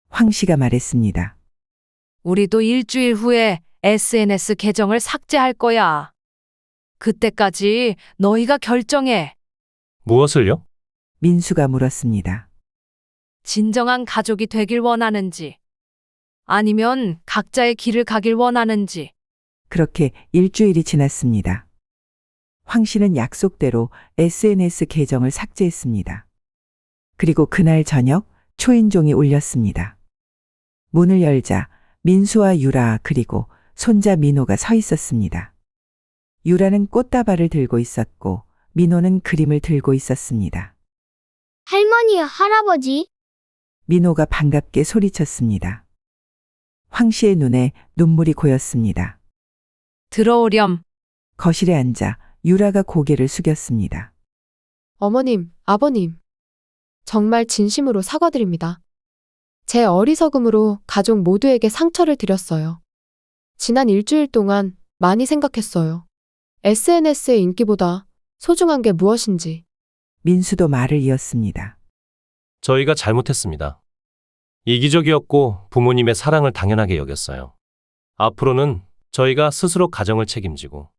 [SPEAKER 2] 황 씨가 말했습니다.
[SPEAKER 1] 우리도 일주일 후에 SNS 계정을 삭제할 거야. 그때까지 너희가 결정해.
[SPEAKER 5] 무엇을요?
[SPEAKER 2] 민수가 물었습니다.
[SPEAKER 1] 진정한 가족이 되길 원하는지. 아니면 각자의 길을 가길 원하는지.
[SPEAKER 2] 그렇게 일주일이 지났습니다. 황 씨는 약속대로 SNS 계정을 삭제했습니다. 그리고 그날 저녁 초인종이 울렸습니다. 문을 열자 민수와 유라 그리고 손자 민호가 서 있었습니다. 유라는 꽃다발을 들고 있었고 민호는 그림을 들고 있었습니다.
[SPEAKER 8] 할머니, 할아버지.
[SPEAKER 2] 민호가 반갑게 소리쳤습니다. 황 씨의 눈에 눈물이 고였습니다.
[SPEAKER 1] 들어오렴.
[SPEAKER 2] 거실에 앉아 유라가 고개를 숙였습니다.
[SPEAKER 4] 어머님, 아버님. 정말 진심으로 사과드립니다. 제 어리석음으로 가족 모두에게 상처를 드렸어요. 지난 일주일 동안 많이 생각했어요. SNS의 인기보다 소중한 게 무엇인지.
[SPEAKER 2] 민수도 말을 이었습니다.
[SPEAKER 5] 저희가 잘못했습니다. 이기적이었고 부모님의 사랑을 당연하게 여겼어요. 앞으로는 저희가 스스로 가정을 책임지고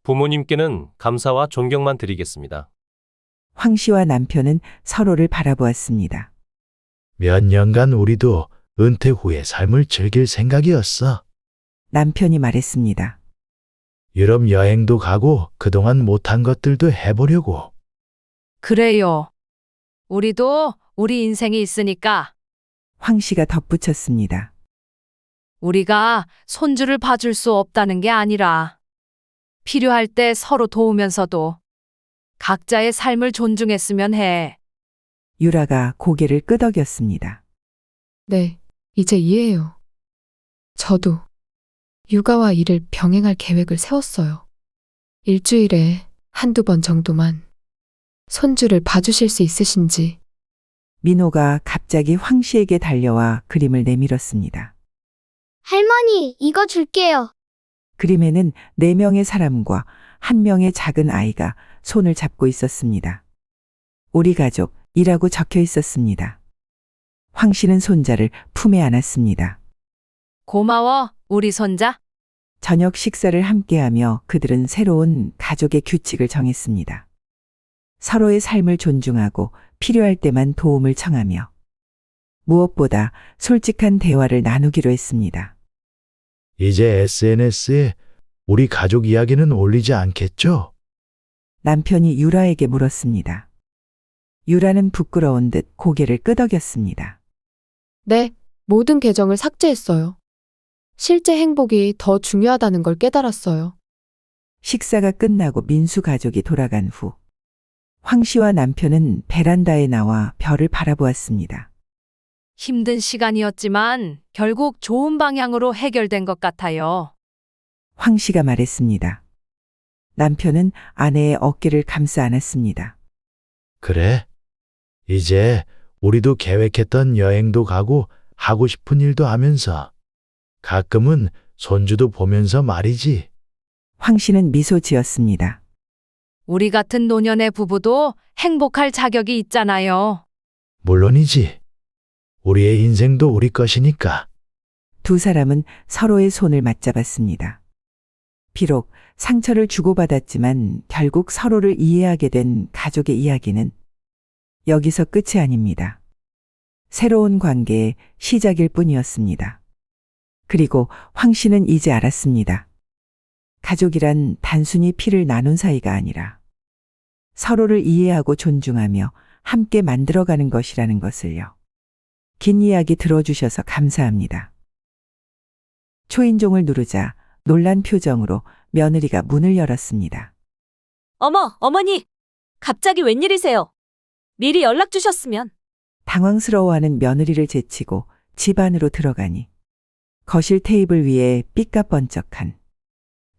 [SPEAKER 5] 부모님께는 감사와 존경만 드리겠습니다.
[SPEAKER 2] 황 씨와 남편은 서로를 바라보았습니다.
[SPEAKER 3] 몇 년간 우리도 은퇴 후의 삶을 즐길 생각이었어.
[SPEAKER 2] 남편이 말했습니다.
[SPEAKER 3] 유럽 여행도 가고 그동안 못한 것들도 해보려고.
[SPEAKER 1] 그래요. 우리도 우리 인생이 있으니까
[SPEAKER 2] 황 씨가 덧붙였습니다.
[SPEAKER 1] 우리가 손주를 봐줄 수 없다는 게 아니라 필요할 때 서로 도우면서도 각자의 삶을 존중했으면 해.
[SPEAKER 2] 유라가 고개를 끄덕였습니다.
[SPEAKER 4] 네, 이제 이해해요. 저도 육아와 일을 병행할 계획을 세웠어요. 일주일에 한두 번 정도만 손주를 봐주실 수 있으신지.
[SPEAKER 2] 민호가 갑자기 황 씨에게 달려와 그림을 내밀었습니다.
[SPEAKER 8] 할머니, 이거 줄게요.
[SPEAKER 2] 그림에는 4명의 사람과 1명의 작은 아이가 손을 잡고 있었습니다. 우리 가족이라고 적혀 있었습니다. 황 씨는 손자를 품에 안았습니다.
[SPEAKER 1] 고마워, 우리 손자.
[SPEAKER 2] 저녁 식사를 함께하며 그들은 새로운 가족의 규칙을 정했습니다. 서로의 삶을 존중하고 필요할 때만 도움을 청하며 무엇보다 솔직한 대화를 나누기로 했습니다.
[SPEAKER 3] 이제 SNS에 우리 가족 이야기는 올리지 않겠죠?
[SPEAKER 2] 남편이 유라에게 물었습니다. 유라는 부끄러운 듯 고개를 끄덕였습니다.
[SPEAKER 4] 네, 모든 계정을 삭제했어요. 실제 행복이 더 중요하다는 걸 깨달았어요.
[SPEAKER 2] 식사가 끝나고 민수 가족이 돌아간 후 황 씨와 남편은 베란다에 나와 별을 바라보았습니다.
[SPEAKER 1] 힘든 시간이었지만 결국 좋은 방향으로 해결된 것 같아요.
[SPEAKER 2] 황 씨가 말했습니다. 남편은 아내의 어깨를 감싸 안았습니다.
[SPEAKER 3] 그래. 이제 우리도 계획했던 여행도 가고 하고 싶은 일도 하면서 가끔은 손주도 보면서 말이지.
[SPEAKER 2] 황 씨는 미소 지었습니다.
[SPEAKER 1] 우리 같은 노년의 부부도 행복할 자격이 있잖아요.
[SPEAKER 3] 물론이지. 우리의 인생도 우리 것이니까.
[SPEAKER 2] 두 사람은 서로의 손을 맞잡았습니다. 비록 상처를 주고받았지만 결국 서로를 이해하게 된 가족의 이야기는 여기서 끝이 아닙니다. 새로운 관계의 시작일 뿐이었습니다. 그리고 황 씨는 이제 알았습니다. 가족이란 단순히 피를 나눈 사이가 아니라 서로를 이해하고 존중하며 함께 만들어가는 것이라는 것을요. 긴 이야기 들어주셔서 감사합니다. 초인종을 누르자 놀란 표정으로 며느리가 문을 열었습니다.
[SPEAKER 9] 어머, 어머니! 갑자기 웬일이세요? 미리 연락 주셨으면.
[SPEAKER 2] 당황스러워하는 며느리를 제치고 집 안으로 들어가니 거실 테이블 위에 삐까번쩍한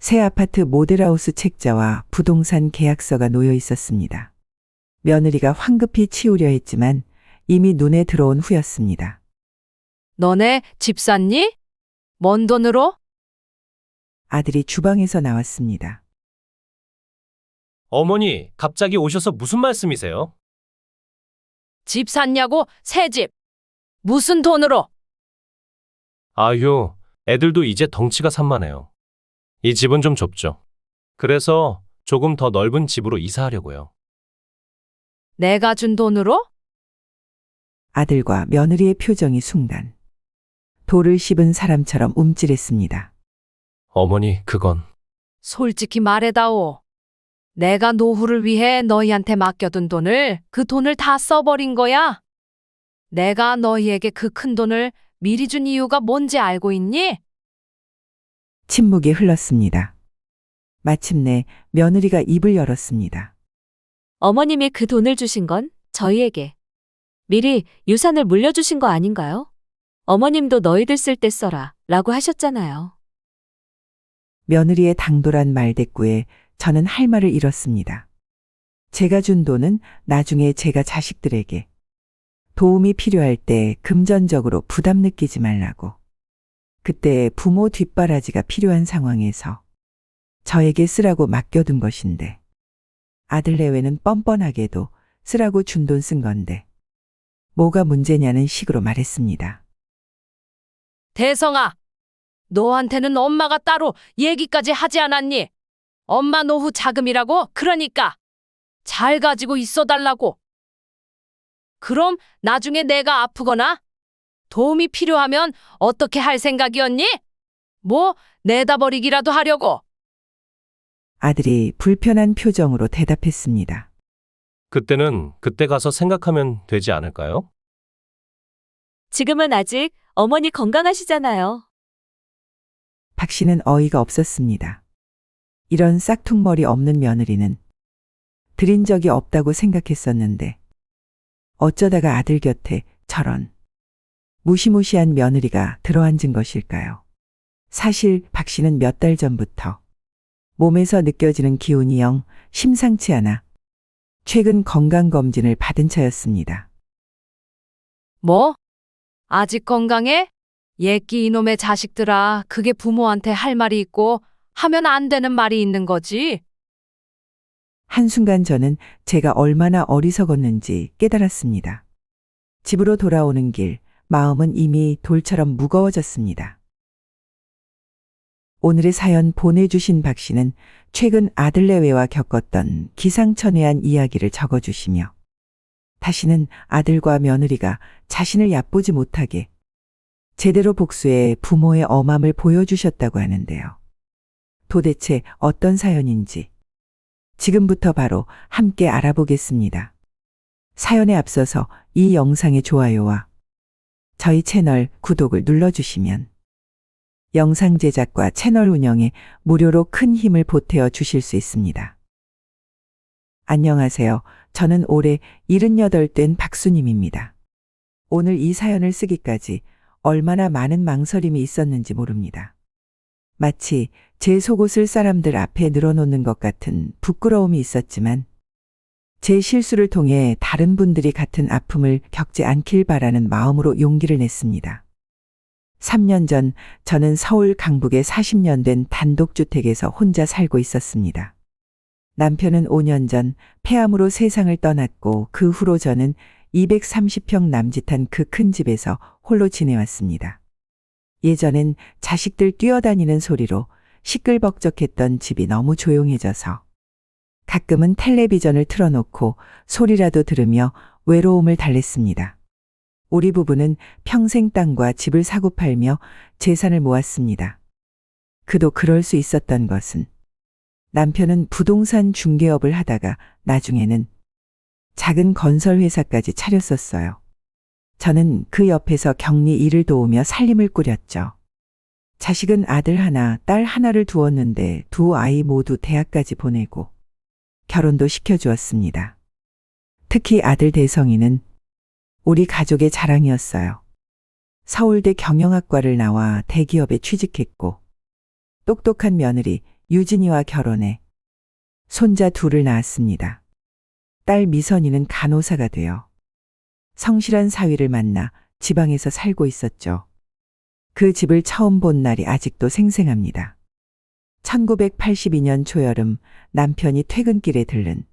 [SPEAKER 2] 새 아파트 모델하우스 책자와 부동산 계약서가 놓여 있었습니다. 며느리가 황급히 치우려 했지만 이미 눈에 들어온 후였습니다.
[SPEAKER 1] 너네 집 샀니? 뭔 돈으로?
[SPEAKER 2] 아들이 주방에서 나왔습니다.
[SPEAKER 5] 어머니, 갑자기 오셔서 무슨 말씀이세요?
[SPEAKER 1] 집 샀냐고? 새 집. 무슨 돈으로?
[SPEAKER 5] 아휴, 애들도 이제 덩치가 산만해요. 이 집은 좀 좁죠. 그래서 조금 더 넓은 집으로 이사하려고요.
[SPEAKER 1] 내가 준 돈으로?
[SPEAKER 2] 아들과 며느리의 표정이 순간 돌을 씹은 사람처럼 움찔했습니다.
[SPEAKER 5] 어머니, 그건
[SPEAKER 1] 솔직히 말해다오. 내가 노후를 위해 너희한테 맡겨둔 돈을 그 돈을 다 써버린 거야. 내가 너희에게 그 큰 돈을 미리 준 이유가 뭔지 알고 있니?
[SPEAKER 2] 침묵이 흘렀습니다. 마침내 며느리가 입을 열었습니다.
[SPEAKER 9] 어머님이 그 돈을 주신 건 저희에게 미리 유산을 물려주신 거 아닌가요? 어머님도 너희들 쓸 때 써라 라고 하셨잖아요.
[SPEAKER 2] 며느리의 당돌한 말대꾸에 저는 할 말을 잃었습니다. 제가 준 돈은 나중에 제가 자식들에게 도움이 필요할 때 금전적으로 부담 느끼지 말라고. 그때 부모 뒷바라지가 필요한 상황에서 저에게 쓰라고 맡겨둔 것인데 아들 내외는 뻔뻔하게도 쓰라고 준 돈 쓴 건데 뭐가 문제냐는 식으로 말했습니다.
[SPEAKER 1] 대성아, 너한테는 엄마가 따로 얘기까지 하지 않았니? 엄마 노후 자금이라고? 그러니까 잘 가지고 있어 달라고. 그럼 나중에 내가 아프거나 도움이 필요하면 어떻게 할 생각이었니? 뭐 내다 버리기라도 하려고.
[SPEAKER 2] 아들이 불편한 표정으로 대답했습니다.
[SPEAKER 5] 그때는 그때 가서 생각하면 되지 않을까요?
[SPEAKER 9] 지금은 아직 어머니 건강하시잖아요.
[SPEAKER 2] 박 씨는 어이가 없었습니다. 이런 싹퉁머리 없는 며느리는 드린 적이 없다고 생각했었는데 어쩌다가 아들 곁에 저런 무시무시한 며느리가 들어앉은 것일까요? 사실 박 씨는 몇 달 전부터 몸에서 느껴지는 기운이 영 심상치 않아 최근 건강검진을 받은 차였습니다.
[SPEAKER 1] 뭐? 아직 건강해? 예끼 이놈의 자식들아, 그게 부모한테 할 말이 있고 하면 안 되는 말이 있는 거지.
[SPEAKER 2] 한순간 저는 제가 얼마나 어리석었는지 깨달았습니다. 집으로 돌아오는 길, 마음은 이미 돌처럼 무거워졌습니다. 오늘의 사연 보내주신 박 씨는 최근 아들 내외와 겪었던 기상천외한 이야기를 적어주시며 다시는 아들과 며느리가 자신을 얕보지 못하게 제대로 복수해 부모의 엄함을 보여주셨다고 하는데요. 도대체 어떤 사연인지 지금부터 바로 함께 알아보겠습니다. 사연에 앞서서 이 영상의 좋아요와 저희 채널 구독을 눌러주시면 영상 제작과 채널 운영에 무료로 큰 힘을 보태어 주실 수 있습니다. 안녕하세요. 저는 올해 78 된 박수님입니다. 오늘 이 사연을 쓰기까지 얼마나 많은 망설임이 있었는지 모릅니다. 마치 제 속옷을 사람들 앞에 늘어놓는 것 같은 부끄러움이 있었지만 제 실수를 통해 다른 분들이 같은 아픔을 겪지 않길 바라는 마음으로 용기를 냈습니다. 3년 전 저는 서울 강북의 40년 된 단독주택에서 혼자 살고 있었습니다. 남편은 5년 전 폐암으로 세상을 떠났고 그 후로 저는 230평 남짓한 그 큰 집에서 홀로 지내왔습니다. 예전엔 자식들 뛰어다니는 소리로 시끌벅적했던 집이 너무 조용해져서 가끔은 텔레비전을 틀어놓고 소리라도 들으며 외로움을 달랬습니다. 우리 부부는 평생 땅과 집을 사고 팔며 재산을 모았습니다. 그도 그럴 수 있었던 것은 남편은 부동산 중개업을 하다가 나중에는 작은 건설회사까지 차렸었어요. 저는 그 옆에서 격리 일을 도우며 살림을 꾸렸죠. 자식은 아들 하나, 딸 하나를 두었는데 두 아이 모두 대학까지 보내고 결혼도 시켜주었습니다. 특히 아들 대성이는 우리 가족의 자랑이었어요. 서울대 경영학과를 나와 대기업에 취직했고 똑똑한 며느리 유진이와 결혼해 손자 둘을 낳았습니다. 딸 미선이는 간호사가 되어 성실한 사위를 만나 지방에서 살고 있었죠. 그 집을 처음 본 날이 아직도 생생합니다. 1982년 초여름 남편이 퇴근길에 들른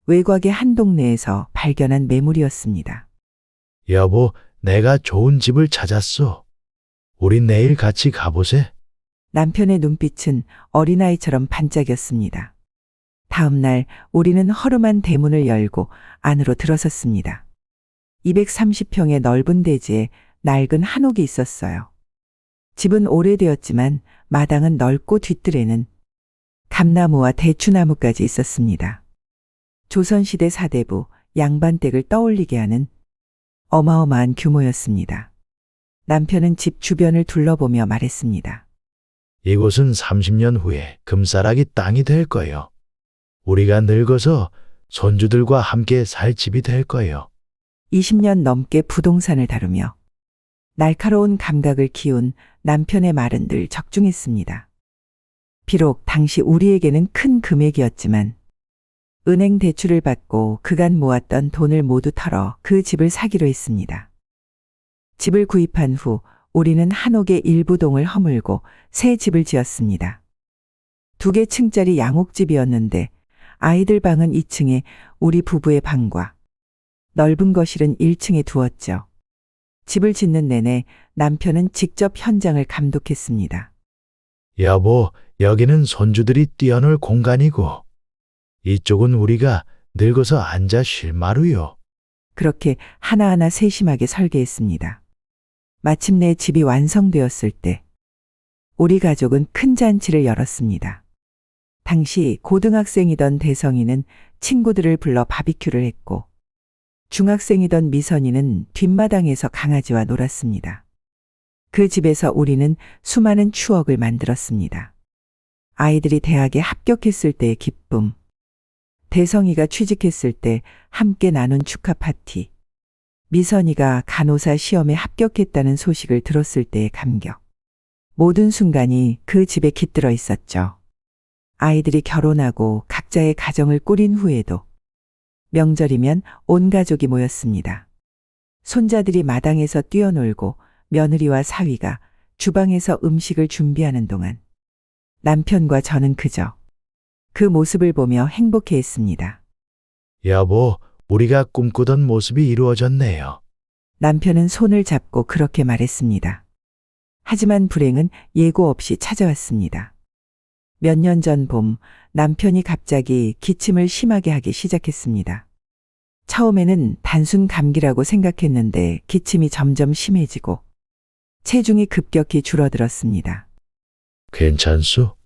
[SPEAKER 2] 외곽의 한 동네에서 발견한 매물이었습니다.
[SPEAKER 3] 여보, 내가 좋은 집을 찾았어. 우린 내일 같이 가보세.
[SPEAKER 2] 남편의 눈빛은 어린아이처럼 반짝였습니다. 다음 날 우리는 허름한 대문을 열고 안으로 들어섰습니다. 230평의 넓은 대지에 낡은 한옥이 있었어요. 집은 오래되었지만 마당은 넓고 뒷뜰에는 감나무와 대추나무까지 있었습니다. 조선시대 사대부 양반댁을 떠올리게 하는 어마어마한 규모였습니다. 남편은 집 주변을 둘러보며 말했습니다.
[SPEAKER 3] 이곳은 30년 후에 금싸라기 땅이 될 거예요. 우리가 늙어서 손주들과 함께 살 집이 될 거예요.
[SPEAKER 2] 20년 넘게 부동산을 다루며 날카로운 감각을 키운 남편의 말은 늘 적중했습니다. 비록 당시 우리에게는 큰 금액이었지만 은행 대출을 받고 그간 모았던 돈을 모두 털어 그 집을 사기로 했습니다. 집을 구입한 후 우리는 한옥의 일부 동을 허물고 새 집을 지었습니다. 2개 층짜리 양옥집이었는데 아이들 방은 2층에 우리 부부의 방과 넓은 거실은 1층에 두었죠. 집을 짓는 내내 남편은 직접 현장을 감독했습니다.
[SPEAKER 3] 여보, 여기는 손주들이 뛰어놀 공간이고 이쪽은 우리가 늙어서 앉아 쉴 마루요.
[SPEAKER 2] 그렇게 하나하나 세심하게 설계했습니다. 마침내 집이 완성되었을 때 우리 가족은 큰 잔치를 열었습니다. 당시 고등학생이던 대성이는 친구들을 불러 바비큐를 했고 중학생이던 미선이는 뒷마당에서 강아지와 놀았습니다. 그 집에서 우리는 수많은 추억을 만들었습니다. 아이들이 대학에 합격했을 때의 기쁨, 대성이가 취직했을 때 함께 나눈 축하 파티, 미선이가 간호사 시험에 합격했다는 소식을 들었을 때의 감격. 모든 순간이 그 집에 깃들어 있었죠. 아이들이 결혼하고 각자의 가정을 꾸린 후에도 명절이면 온 가족이 모였습니다. 손자들이 마당에서 뛰어놀고 며느리와 사위가 주방에서 음식을 준비하는 동안 남편과 저는 그저 그 모습을 보며 행복해했습니다.
[SPEAKER 3] 여보, 우리가 꿈꾸던 모습이 이루어졌네요.
[SPEAKER 2] 남편은 손을 잡고 그렇게 말했습니다. 하지만 불행은 예고 없이 찾아왔습니다. 몇 년 전 봄, 남편이 갑자기 기침을 심하게 하기 시작했습니다. 처음에는 단순 감기라고 생각했는데 기침이 점점 심해지고 체중이 급격히 줄어들었습니다.
[SPEAKER 3] 괜찮소?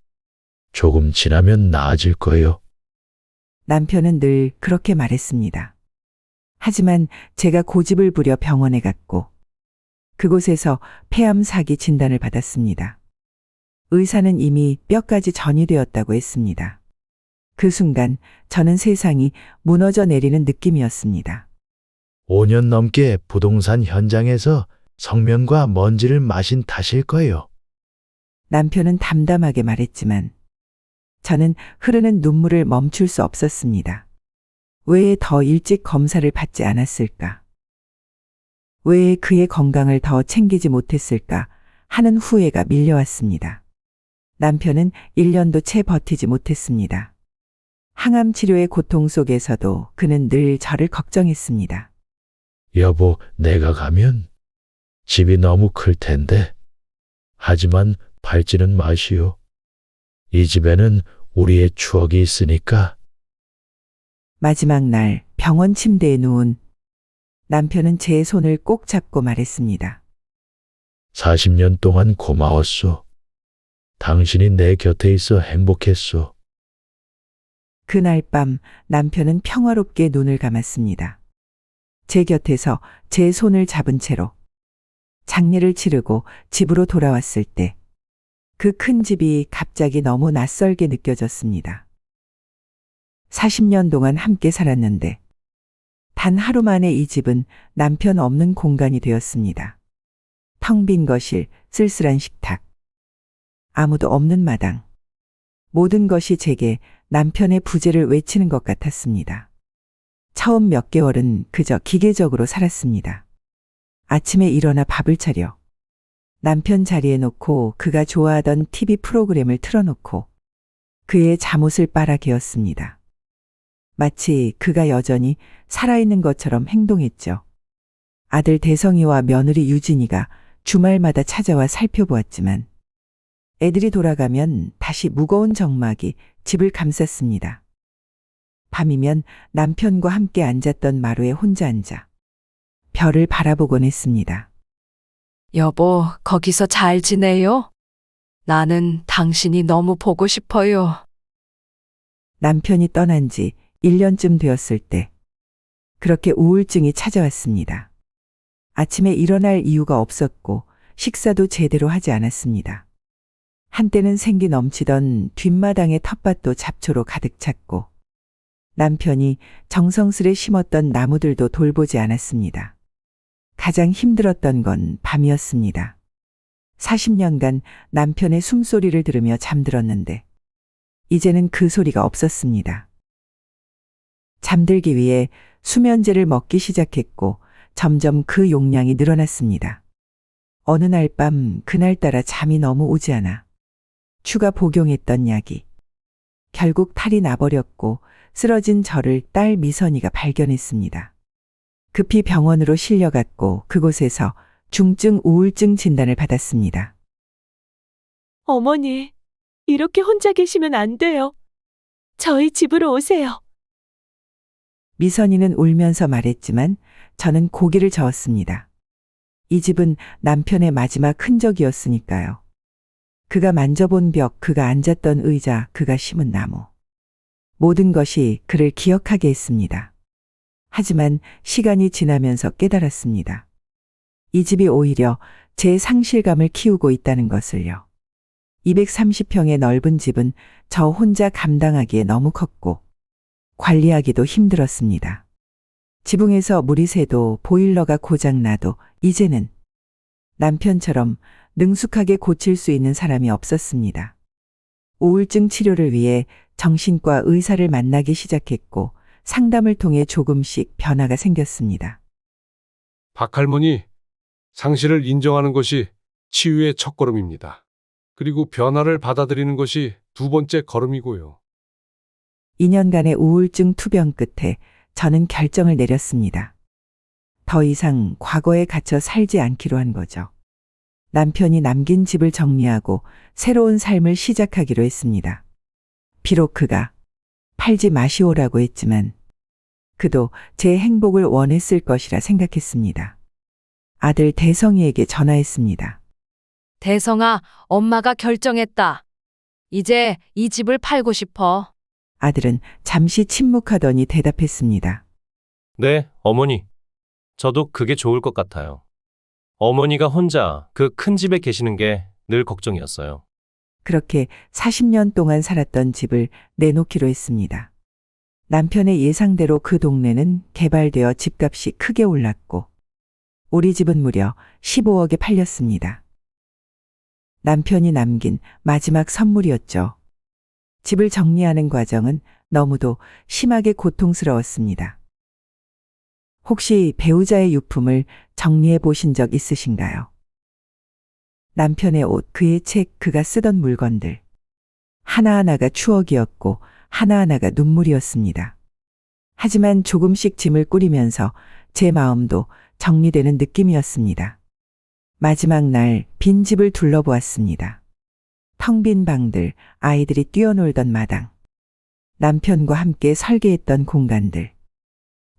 [SPEAKER 3] 조금 지나면 나아질 거예요.
[SPEAKER 2] 남편은 늘 그렇게 말했습니다. 하지만 제가 고집을 부려 병원에 갔고 그곳에서 폐암 사기 진단을 받았습니다. 의사는 이미 뼈까지 전이되었다고 했습니다. 그 순간 저는 세상이 무너져 내리는 느낌이었습니다.
[SPEAKER 3] 5년 넘게 부동산 현장에서 성면과 먼지를 마신 탓일 거예요.
[SPEAKER 2] 남편은 담담하게 말했지만 저는 흐르는 눈물을 멈출 수 없었습니다. 왜 더 일찍 검사를 받지 않았을까? 왜 그의 건강을 더 챙기지 못했을까 하는 후회가 밀려왔습니다. 남편은 1년도 채 버티지 못했습니다. 항암 치료의 고통 속에서도 그는 늘 저를 걱정했습니다.
[SPEAKER 3] 여보, 내가 가면 집이 너무 클 텐데. 하지만 밟지는 마시오. 이 집에는 우리의 추억이 있으니까.
[SPEAKER 2] 마지막 날 병원 침대에 누운 남편은 제 손을 꼭 잡고 말했습니다.
[SPEAKER 3] 40년 동안 고마웠소. 당신이 내 곁에 있어 행복했소.
[SPEAKER 2] 그날 밤 남편은 평화롭게 눈을 감았습니다. 제 곁에서 제 손을 잡은 채로 장례를 치르고 집으로 돌아왔을 때 그 큰 집이 갑자기 너무 낯설게 느껴졌습니다. 40년 동안 함께 살았는데 단 하루 만에 이 집은 남편 없는 공간이 되었습니다. 텅 빈 거실, 쓸쓸한 식탁, 아무도 없는 마당. 모든 것이 제게 남편의 부재를 외치는 것 같았습니다. 처음 몇 개월은 그저 기계적으로 살았습니다. 아침에 일어나 밥을 차려 남편 자리에 놓고 그가 좋아하던 TV 프로그램을 틀어놓고 그의 잠옷을 빨아 개었습니다. 마치 그가 여전히 살아있는 것처럼 행동했죠. 아들 대성이와 며느리 유진이가 주말마다 찾아와 살펴보았지만 애들이 돌아가면 다시 무거운 정막이 집을 감쌌습니다. 밤이면 남편과 함께 앉았던 마루에 혼자 앉아 별을 바라보곤 했습니다.
[SPEAKER 1] 여보, 거기서 잘 지내요? 나는 당신이 너무 보고 싶어요.
[SPEAKER 2] 남편이 떠난 지 1년쯤 되었을 때 그렇게 우울증이 찾아왔습니다. 아침에 일어날 이유가 없었고 식사도 제대로 하지 않았습니다. 한때는 생기 넘치던 뒷마당의 텃밭도 잡초로 가득 찼고 남편이 정성스레 심었던 나무들도 돌보지 않았습니다. 가장 힘들었던 건 밤이었습니다. 40년간 남편의 숨소리를 들으며 잠들었는데 이제는 그 소리가 없었습니다. 잠들기 위해 수면제를 먹기 시작했고 점점 그 용량이 늘어났습니다. 어느 날 밤 그날따라 잠이 너무 오지 않아 추가 복용했던 약이 결국 탈이 나버렸고 쓰러진 저를 딸 미선이가 발견했습니다. 급히 병원으로 실려갔고 그곳에서 중증 우울증 진단을 받았습니다.
[SPEAKER 9] 어머니, 이렇게 혼자 계시면 안 돼요. 저희 집으로 오세요.
[SPEAKER 2] 미선이는 울면서 말했지만 저는 고개를 저었습니다. 이 집은 남편의 마지막 흔적이었으니까요. 그가 만져본 벽, 그가 앉았던 의자, 그가 심은 나무. 모든 것이 그를 기억하게 했습니다. 하지만 시간이 지나면서 깨달았습니다. 이 집이 오히려 제 상실감을 키우고 있다는 것을요. 230평의 넓은 집은 저 혼자 감당하기에 너무 컸고 관리하기도 힘들었습니다. 지붕에서 물이 새도 보일러가 고장나도 이제는 남편처럼 능숙하게 고칠 수 있는 사람이 없었습니다. 우울증 치료를 위해 정신과 의사를 만나기 시작했고 상담을 통해 조금씩 변화가 생겼습니다.
[SPEAKER 10] 박할머니, 상실을 인정하는 것이 치유의 첫걸음입니다. 그리고 변화를 받아들이는 것이 두 번째 걸음이고요.
[SPEAKER 2] 2년간의 우울증 투병 끝에 저는 결정을 내렸습니다. 더 이상 과거에 갇혀 살지 않기로 한 거죠. 남편이 남긴 집을 정리하고 새로운 삶을 시작하기로 했습니다. 비록 그가 팔지 마시오라고 했지만 그도 제 행복을 원했을 것이라 생각했습니다. 아들 대성이에게 전화했습니다.
[SPEAKER 1] 대성아, 엄마가 결정했다. 이제 이 집을 팔고 싶어.
[SPEAKER 2] 아들은 잠시 침묵하더니 대답했습니다.
[SPEAKER 5] 네, 어머니. 저도 그게 좋을 것 같아요. 어머니가 혼자 그 큰 집에 계시는 게 늘 걱정이었어요.
[SPEAKER 2] 그렇게 40년 동안 살았던 집을 내놓기로 했습니다. 남편의 예상대로 그 동네는 개발되어 집값이 크게 올랐고 우리 집은 무려 15억에 팔렸습니다. 남편이 남긴 마지막 선물이었죠. 집을 정리하는 과정은 너무도 심하게 고통스러웠습니다. 혹시 배우자의 유품을 정리해 보신 적 있으신가요? 남편의 옷, 그의 책, 그가 쓰던 물건들. 하나하나가 추억이었고 하나하나가 눈물이었습니다. 하지만 조금씩 짐을 꾸리면서 제 마음도 정리되는 느낌이었습니다. 마지막 날 빈 집을 둘러보았습니다. 텅 빈 방들, 아이들이 뛰어놀던 마당, 남편과 함께 설계했던 공간들.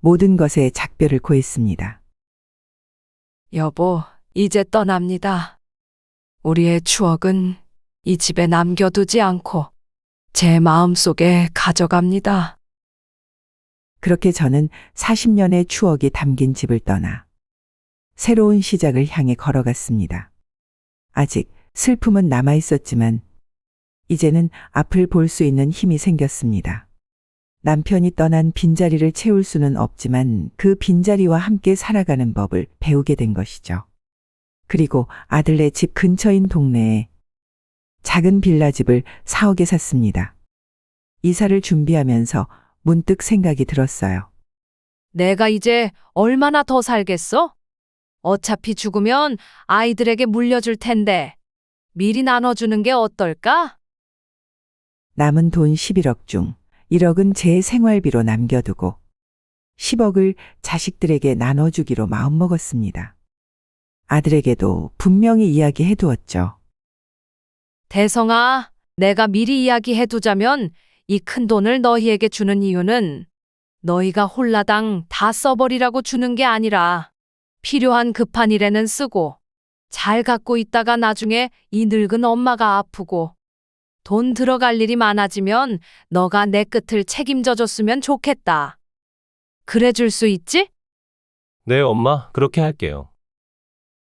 [SPEAKER 2] 모든 것에 작별을 고했습니다.
[SPEAKER 1] 여보, 이제 떠납니다. 우리의 추억은 이 집에 남겨두지 않고 제 마음속에 가져갑니다.
[SPEAKER 2] 그렇게 저는 40년의 추억이 담긴 집을 떠나 새로운 시작을 향해 걸어갔습니다. 아직 슬픔은 남아 있었지만 이제는 앞을 볼 수 있는 힘이 생겼습니다. 남편이 떠난 빈자리를 채울 수는 없지만 그 빈자리와 함께 살아가는 법을 배우게 된 것이죠. 그리고 아들네 집 근처인 동네에 작은 빌라집을 4억에 샀습니다. 이사를 준비하면서 문득 생각이 들었어요.
[SPEAKER 1] 내가 이제 얼마나 더 살겠어? 어차피 죽으면 아이들에게 물려줄 텐데 미리 나눠주는 게 어떨까?
[SPEAKER 2] 남은 돈 11억 중 1억은 제 생활비로 남겨두고 10억을 자식들에게 나눠주기로 마음먹었습니다. 아들에게도 분명히 이야기해 두었죠.
[SPEAKER 1] 대성아, 내가 미리 이야기해두자면 이 큰 돈을 너희에게 주는 이유는 너희가 홀라당 다 써버리라고 주는 게 아니라 필요한 급한 일에는 쓰고 잘 갖고 있다가 나중에 이 늙은 엄마가 아프고 돈 들어갈 일이 많아지면 너가 내 끝을 책임져 줬으면 좋겠다. 그래 줄 수 있지?
[SPEAKER 5] 네, 엄마, 그렇게 할게요.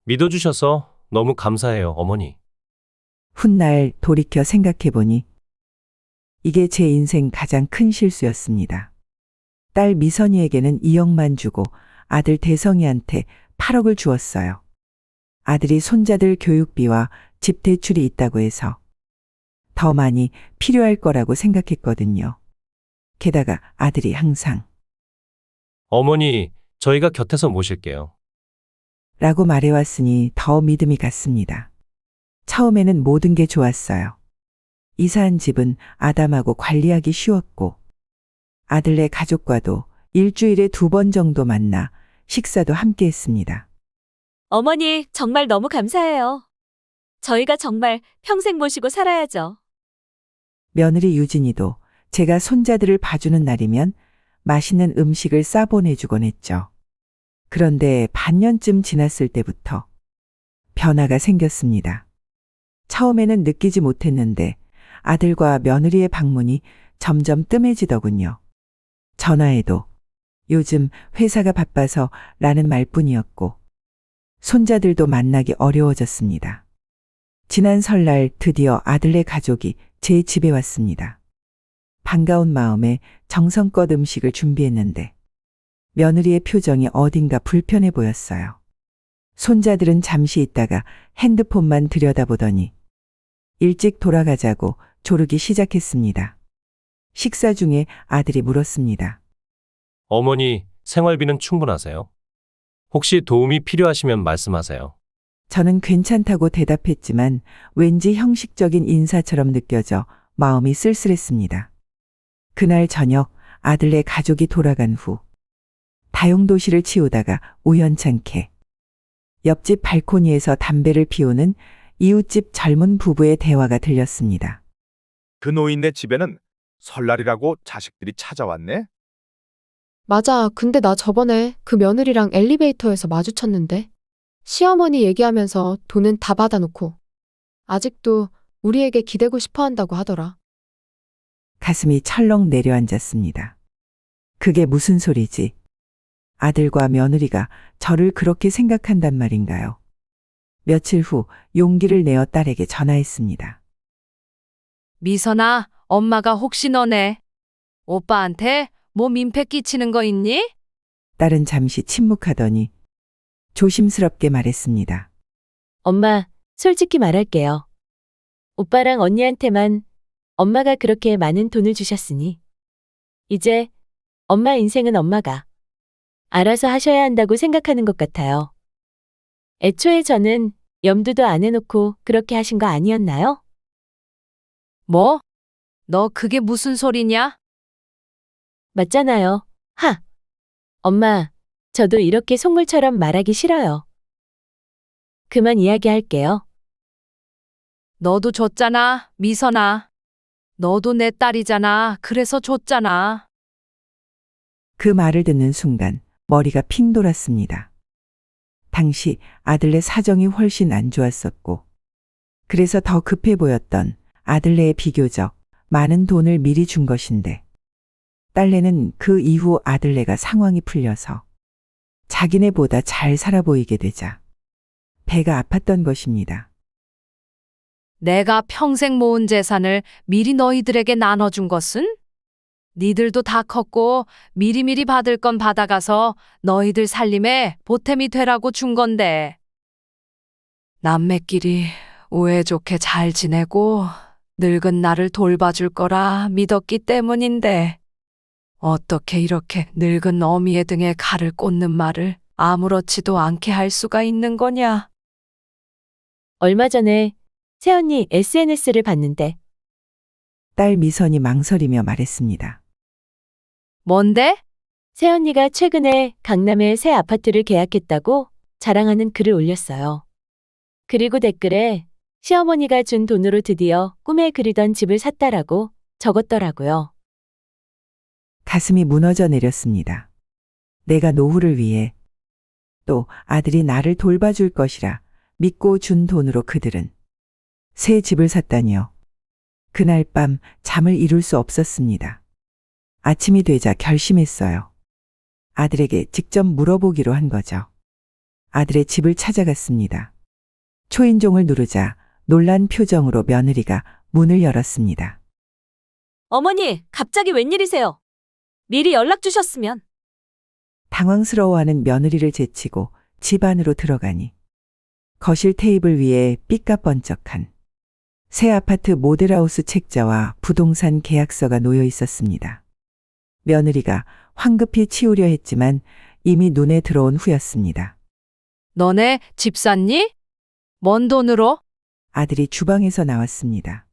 [SPEAKER 5] 믿어주셔서 너무 감사해요, 어머니.
[SPEAKER 2] 훗날 돌이켜 생각해보니 이게 제 인생 가장 큰 실수였습니다. 딸 미선이에게는 2억만 주고 아들 대성이한테 8억을 주었어요. 아들이 손자들 교육비와 집 대출이 있다고 해서 더 많이 필요할 거라고 생각했거든요. 게다가 아들이 항상
[SPEAKER 5] 어머니, 저희가 곁에서 모실게요.
[SPEAKER 2] 라고 말해왔으니 더 믿음이 갔습니다. 처음에는 모든 게 좋았어요. 이사한 집은 아담하고 관리하기 쉬웠고 아들네 가족과도 일주일에 2번 정도 만나 식사도 함께 했습니다.
[SPEAKER 9] 어머니, 정말 너무 감사해요. 저희가 정말 평생 모시고 살아야죠.
[SPEAKER 2] 며느리 유진이도 제가 손자들을 봐주는 날이면 맛있는 음식을 싸보내주곤 했죠. 그런데 반년쯤 지났을 때부터 변화가 생겼습니다. 처음에는 느끼지 못했는데 아들과 며느리의 방문이 점점 뜸해지더군요. 전화에도 요즘 회사가 바빠서 라는 말뿐이었고 손자들도 만나기 어려워졌습니다. 지난 설날 드디어 아들네 가족이 제 집에 왔습니다. 반가운 마음에 정성껏 음식을 준비했는데 며느리의 표정이 어딘가 불편해 보였어요. 손자들은 잠시 있다가 핸드폰만 들여다보더니 일찍 돌아가자고 조르기 시작했습니다. 식사 중에 아들이 물었습니다.
[SPEAKER 5] 어머니, 생활비는 충분하세요? 혹시 도움이 필요하시면 말씀하세요.
[SPEAKER 2] 저는 괜찮다고 대답했지만 왠지 형식적인 인사처럼 느껴져 마음이 쓸쓸했습니다. 그날 저녁 아들네 가족이 돌아간 후 다용도실을 치우다가 우연찮게 옆집 발코니에서 담배를 피우는 이웃집 젊은 부부의 대화가 들렸습니다.
[SPEAKER 11] 그 노인네 집에는 설날이라고 자식들이 찾아왔네?
[SPEAKER 4] 맞아. 근데 나 저번에 그 며느리랑 엘리베이터에서 마주쳤는데 시어머니 얘기하면서 돈은 다 받아놓고 아직도 우리에게 기대고 싶어 한다고 하더라.
[SPEAKER 2] 가슴이 철렁 내려앉았습니다. 그게 무슨 소리지? 아들과 며느리가 저를 그렇게 생각한단 말인가요? 며칠 후 용기를 내어 딸에게 전화했습니다.
[SPEAKER 1] 미선아, 엄마가 혹시 너네 오빠한테 뭐 민폐 끼치는 거 있니?
[SPEAKER 2] 딸은 잠시 침묵하더니 조심스럽게 말했습니다.
[SPEAKER 9] 엄마, 솔직히 말할게요. 오빠랑 언니한테만 엄마가 그렇게 많은 돈을 주셨으니 이제 엄마 인생은 엄마가 알아서 하셔야 한다고 생각하는 것 같아요. 애초에 저는 염두도 안 해놓고 그렇게 하신 거 아니었나요?
[SPEAKER 1] 뭐? 너 그게 무슨 소리냐?
[SPEAKER 9] 맞잖아요. 하! 엄마, 저도 이렇게 속물처럼 말하기 싫어요. 그만 이야기할게요.
[SPEAKER 1] 너도 줬잖아, 미선아. 너도 내 딸이잖아. 그래서 줬잖아.
[SPEAKER 2] 그 말을 듣는 순간 머리가 핑 돌았습니다. 당시 아들네 사정이 훨씬 안 좋았었고 그래서 더 급해 보였던 아들네의 비교적 많은 돈을 미리 준 것인데 딸내는 그 이후 아들네가 상황이 풀려서 자기네보다 잘 살아 보이게 되자 배가 아팠던 것입니다.
[SPEAKER 1] 내가 평생 모은 재산을 미리 너희들에게 나눠준 것은? 니들도 다 컸고 미리미리 받을 건 받아가서 너희들 살림에 보탬이 되라고 준 건데. 남매끼리 우애 좋게 잘 지내고 늙은 나를 돌봐줄 거라 믿었기 때문인데 어떻게 이렇게 늙은 어미의 등에 칼을 꽂는 말을 아무렇지도 않게 할 수가 있는 거냐?
[SPEAKER 9] 얼마 전에 새언니 SNS를 봤는데
[SPEAKER 2] 딸 미선이 망설이며 말했습니다.
[SPEAKER 1] 뭔데?
[SPEAKER 9] 새언니가 최근에 강남에 새 아파트를 계약했다고 자랑하는 글을 올렸어요. 그리고 댓글에 시어머니가 준 돈으로 드디어 꿈에 그리던 집을 샀다라고 적었더라고요.
[SPEAKER 2] 가슴이 무너져 내렸습니다. 내가 노후를 위해 또 아들이 나를 돌봐줄 것이라 믿고 준 돈으로 그들은 새 집을 샀다니요. 그날 밤 잠을 이룰 수 없었습니다. 아침이 되자 결심했어요. 아들에게 직접 물어보기로 한 거죠. 아들의 집을 찾아갔습니다. 초인종을 누르자 놀란 표정으로 며느리가 문을 열었습니다.
[SPEAKER 9] 어머니, 갑자기 웬일이세요? 미리 연락 주셨으면.
[SPEAKER 2] 당황스러워하는 며느리를 제치고 집 안으로 들어가니 거실 테이블 위에 삐까번쩍한 새 아파트 모델하우스 책자와 부동산 계약서가 놓여 있었습니다. 며느리가 황급히 치우려 했지만 이미 눈에 들어온 후였습니다.
[SPEAKER 1] 너네 집 샀니? 뭔 돈으로?
[SPEAKER 2] 아들이 주방에서 나왔습니다.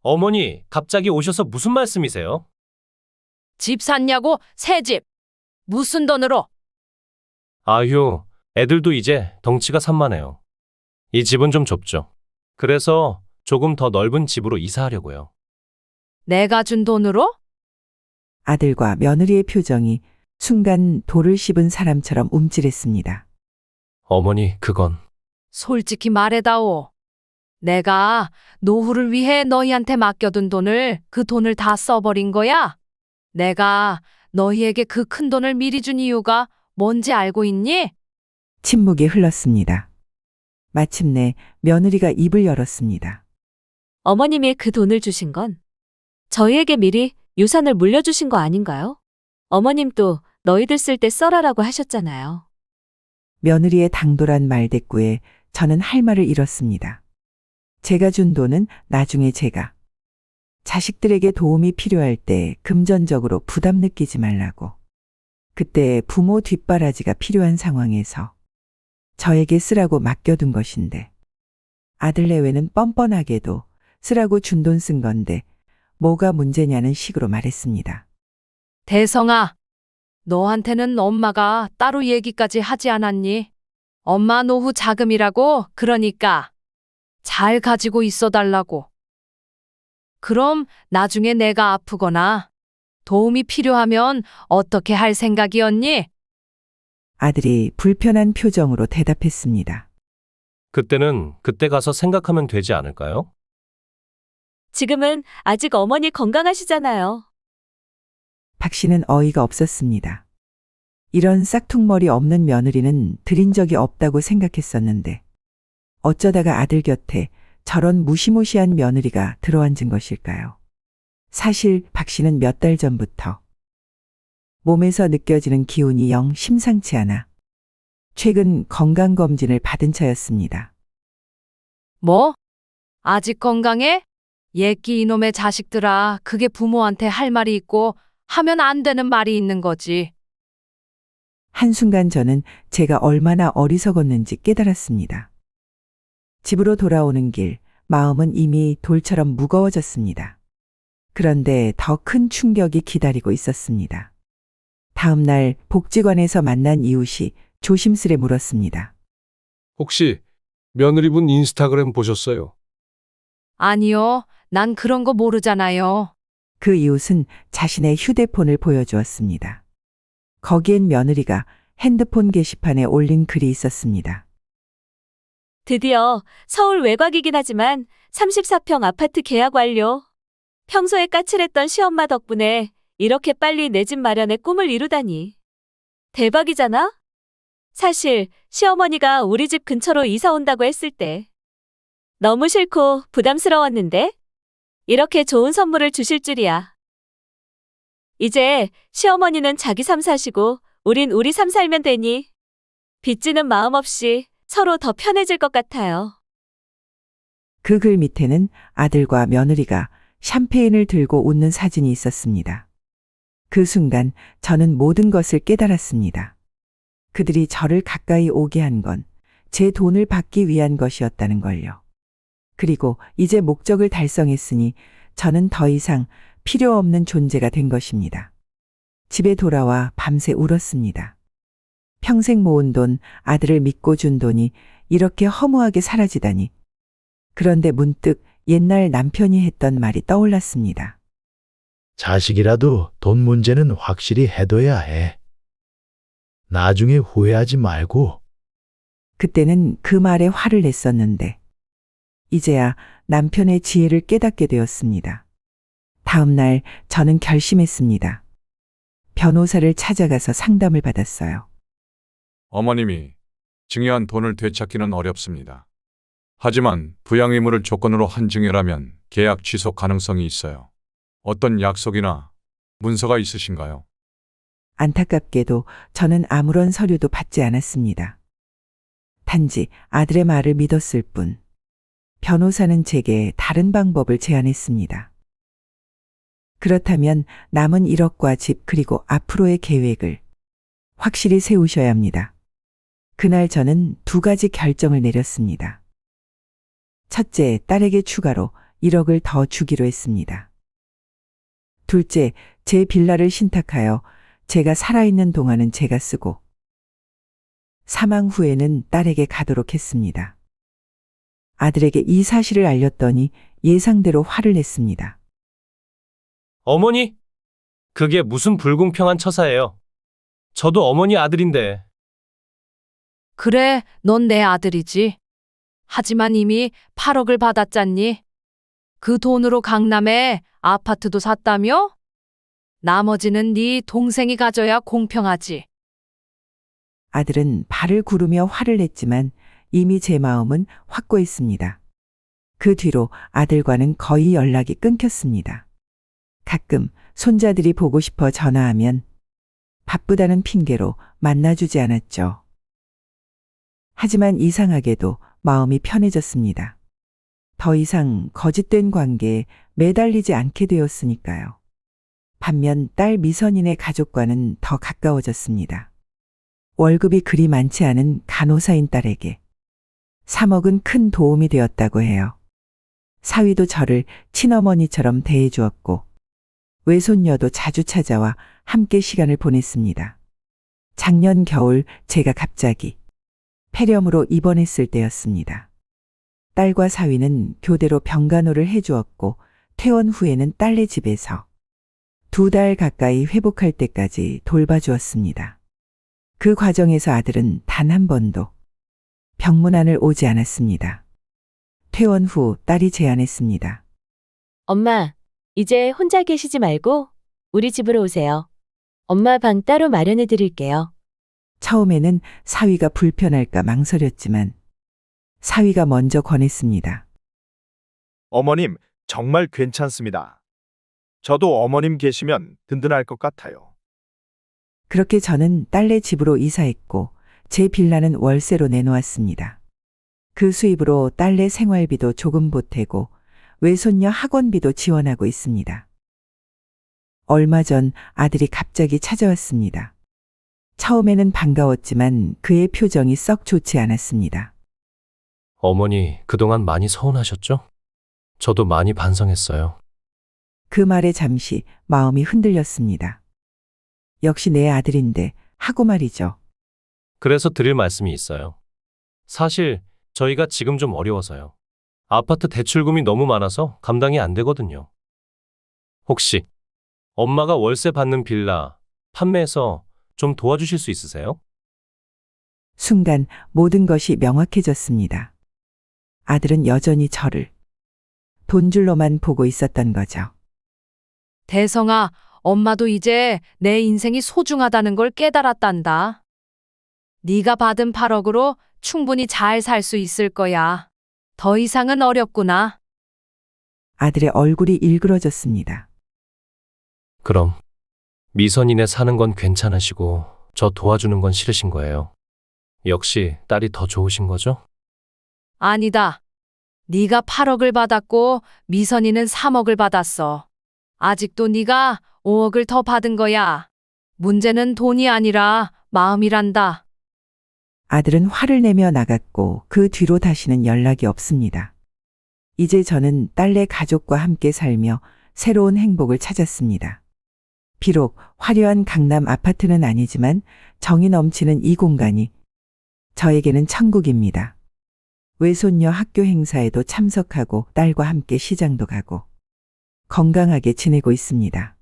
[SPEAKER 5] 어머니, 갑자기 오셔서 무슨 말씀이세요?
[SPEAKER 1] 집 샀냐고? 새 집. 무슨 돈으로?
[SPEAKER 5] 아휴, 애들도 이제 덩치가 산만해요. 이 집은 좀 좁죠. 그래서 조금 더 넓은 집으로 이사하려고요.
[SPEAKER 1] 내가 준 돈으로?
[SPEAKER 2] 아들과 며느리의 표정이 순간 돌을 씹은 사람처럼 움찔했습니다.
[SPEAKER 5] 어머니, 그건
[SPEAKER 1] 솔직히 말해다오. 내가 노후를 위해 너희한테 맡겨둔 돈을 그 돈을 다 써버린 거야? 내가 너희에게 그 큰 돈을 미리 준 이유가 뭔지 알고 있니?
[SPEAKER 2] 침묵이 흘렀습니다. 마침내 며느리가 입을 열었습니다.
[SPEAKER 9] 어머님이 그 돈을 주신 건 저희에게 미리 유산을 물려주신 거 아닌가요? 어머님도 너희들 쓸 때 써라라고 하셨잖아요.
[SPEAKER 2] 며느리의 당돌한 말대꾸에 저는 할 말을 잃었습니다. 제가 준 돈은 나중에 제가 자식들에게 도움이 필요할 때 금전적으로 부담 느끼지 말라고. 그때 부모 뒷바라지가 필요한 상황에서 저에게 쓰라고 맡겨둔 것인데 아들 내외는 뻔뻔하게도 쓰라고 준 돈 쓴 건데 뭐가 문제냐는 식으로 말했습니다.
[SPEAKER 1] 대성아, 너한테는 엄마가 따로 얘기까지 하지 않았니? 엄마 노후 자금이라고 그러니까 잘 가지고 있어 달라고. 그럼 나중에 내가 아프거나 도움이 필요하면 어떻게 할 생각이었니?
[SPEAKER 2] 아들이 불편한 표정으로 대답했습니다.
[SPEAKER 5] 그때는 그때 가서 생각하면 되지 않을까요?
[SPEAKER 9] 지금은 아직 어머니 건강하시잖아요.
[SPEAKER 2] 박 씨는 어이가 없었습니다. 이런 싹퉁머리 없는 며느리는 들인 적이 없다고 생각했었는데 어쩌다가 아들 곁에 저런 무시무시한 며느리가 들어앉은 것일까요? 사실 박 씨는 몇 달 전부터 몸에서 느껴지는 기운이 영 심상치 않아 최근 건강검진을 받은 차였습니다.
[SPEAKER 1] 뭐? 아직 건강해? 예끼 이놈의 자식들아, 그게 부모한테 할 말이 있고 하면 안 되는 말이 있는 거지.
[SPEAKER 2] 한순간 저는 제가 얼마나 어리석었는지 깨달았습니다. 집으로 돌아오는 길, 마음은 이미 돌처럼 무거워졌습니다. 그런데 더 큰 충격이 기다리고 있었습니다. 다음 날 복지관에서 만난 이웃이 조심스레 물었습니다.
[SPEAKER 10] 혹시 며느리분 인스타그램 보셨어요?
[SPEAKER 1] 아니요, 난 그런 거 모르잖아요.
[SPEAKER 2] 그 이웃은 자신의 휴대폰을 보여주었습니다. 거기엔 며느리가 핸드폰 게시판에 올린 글이 있었습니다.
[SPEAKER 9] 드디어 서울 외곽이긴 하지만 34평 아파트 계약 완료. 평소에 까칠했던 시엄마 덕분에 이렇게 빨리 내 집 마련의 꿈을 이루다니. 대박이잖아? 사실 시어머니가 우리 집 근처로 이사 온다고 했을 때 너무 싫고 부담스러웠는데 이렇게 좋은 선물을 주실 줄이야. 이제 시어머니는 자기 삶 사시고 우린 우리 삶 살면 되니 빚지는 마음 없이 서로 더 편해질 것 같아요.
[SPEAKER 2] 그 글 밑에는 아들과 며느리가 샴페인을 들고 웃는 사진이 있었습니다. 그 순간 저는 모든 것을 깨달았습니다. 그들이 저를 가까이 오게 한 건 제 돈을 받기 위한 것이었다는 걸요. 그리고 이제 목적을 달성했으니 저는 더 이상 필요 없는 존재가 된 것입니다. 집에 돌아와 밤새 울었습니다. 평생 모은 돈, 아들을 믿고 준 돈이 이렇게 허무하게 사라지다니. 그런데 문득 옛날 남편이 했던 말이 떠올랐습니다.
[SPEAKER 3] 자식이라도 돈 문제는 확실히 해둬야 해. 나중에 후회하지 말고.
[SPEAKER 2] 그때는 그 말에 화를 냈었는데 이제야 남편의 지혜를 깨닫게 되었습니다. 다음 날 저는 결심했습니다. 변호사를 찾아가서 상담을 받았어요.
[SPEAKER 12] 어머님이 증여한 돈을 되찾기는 어렵습니다. 하지만 부양 의무를 조건으로 한 증여라면 계약 취소 가능성이 있어요. 어떤 약속이나 문서가 있으신가요?
[SPEAKER 2] 안타깝게도 저는 아무런 서류도 받지 않았습니다. 단지 아들의 말을 믿었을 뿐. 변호사는 제게 다른 방법을 제안했습니다. 그렇다면 남은 1억과 집 그리고 앞으로의 계획을 확실히 세우셔야 합니다. 그날 저는 2가지 결정을 내렸습니다. 첫째, 딸에게 추가로 1억을 더 주기로 했습니다. 둘째, 제 빌라를 신탁하여 제가 살아있는 동안은 제가 쓰고 사망 후에는 딸에게 가도록 했습니다. 아들에게 이 사실을 알렸더니 예상대로 화를 냈습니다.
[SPEAKER 5] 어머니? 그게 무슨 불공평한 처사예요. 저도 어머니 아들인데.
[SPEAKER 1] 그래, 넌 내 아들이지. 하지만 이미 8억을 받았잖니. 그 돈으로 강남에 아파트도 샀다며? 나머지는 네 동생이 가져야 공평하지.
[SPEAKER 2] 아들은 발을 구르며 화를 냈지만 이미 제 마음은 확고했습니다. 그 뒤로 아들과는 거의 연락이 끊겼습니다. 가끔 손자들이 보고 싶어 전화하면 바쁘다는 핑계로 만나주지 않았죠. 하지만 이상하게도 마음이 편해졌습니다. 더 이상 거짓된 관계에 매달리지 않게 되었으니까요. 반면 딸 미선인의 가족과는 더 가까워졌습니다. 월급이 그리 많지 않은 간호사인 딸에게 3억은 큰 도움이 되었다고 해요. 사위도 저를 친어머니처럼 대해주었고 외손녀도 자주 찾아와 함께 시간을 보냈습니다. 작년 겨울 제가 갑자기 폐렴으로 입원했을 때였습니다. 딸과 사위는 교대로 병간호를 해주었고 퇴원 후에는 딸네 집에서 2달 가까이 회복할 때까지 돌봐주었습니다. 그 과정에서 아들은 단 한 번도 병문안을 오지 않았습니다. 퇴원 후 딸이 제안했습니다.
[SPEAKER 9] 엄마, 이제 혼자 계시지 말고 우리 집으로 오세요. 엄마 방 따로 마련해 드릴게요.
[SPEAKER 2] 처음에는 사위가 불편할까 망설였지만 사위가 먼저 권했습니다.
[SPEAKER 11] 어머님, 정말 괜찮습니다. 저도 어머님 계시면 든든할 것 같아요.
[SPEAKER 2] 그렇게 저는 딸네 집으로 이사했고 제 빌라는 월세로 내놓았습니다. 그 수입으로 딸네 생활비도 조금 보태고 외손녀 학원비도 지원하고 있습니다. 얼마 전 아들이 갑자기 찾아왔습니다. 처음에는 반가웠지만 그의 표정이 썩 좋지 않았습니다.
[SPEAKER 5] 어머니, 그동안 많이 서운하셨죠? 저도 많이 반성했어요.
[SPEAKER 2] 그 말에 잠시 마음이 흔들렸습니다. 역시 내 아들인데 하고 말이죠.
[SPEAKER 5] 그래서 드릴 말씀이 있어요. 사실 저희가 지금 좀 어려워서요. 아파트 대출금이 너무 많아서 감당이 안 되거든요. 혹시 엄마가 월세 받는 빌라 판매해서 좀 도와주실 수 있으세요?
[SPEAKER 2] 순간 모든 것이 명확해졌습니다. 아들은 여전히 저를 돈줄로만 보고 있었던 거죠.
[SPEAKER 1] 대성아, 엄마도 이제 내 인생이 소중하다는 걸 깨달았단다. 네가 받은 8억으로 충분히 잘 살 수 있을 거야. 더 이상은 어렵구나.
[SPEAKER 2] 아들의 얼굴이 일그러졌습니다.
[SPEAKER 5] 그럼 미선이네 사는 건 괜찮으시고 저 도와주는 건 싫으신 거예요. 역시 딸이 더 좋으신 거죠?
[SPEAKER 1] 아니다. 네가 8억을 받았고 미선이는 3억을 받았어. 아직도 네가 5억을 더 받은 거야. 문제는 돈이 아니라 마음이란다.
[SPEAKER 2] 아들은 화를 내며 나갔고 그 뒤로 다시는 연락이 없습니다. 이제 저는 딸네 가족과 함께 살며 새로운 행복을 찾았습니다. 비록 화려한 강남 아파트는 아니지만 정이 넘치는 이 공간이 저에게는 천국입니다. 외손녀 학교 행사에도 참석하고 딸과 함께 시장도 가고 건강하게 지내고 있습니다.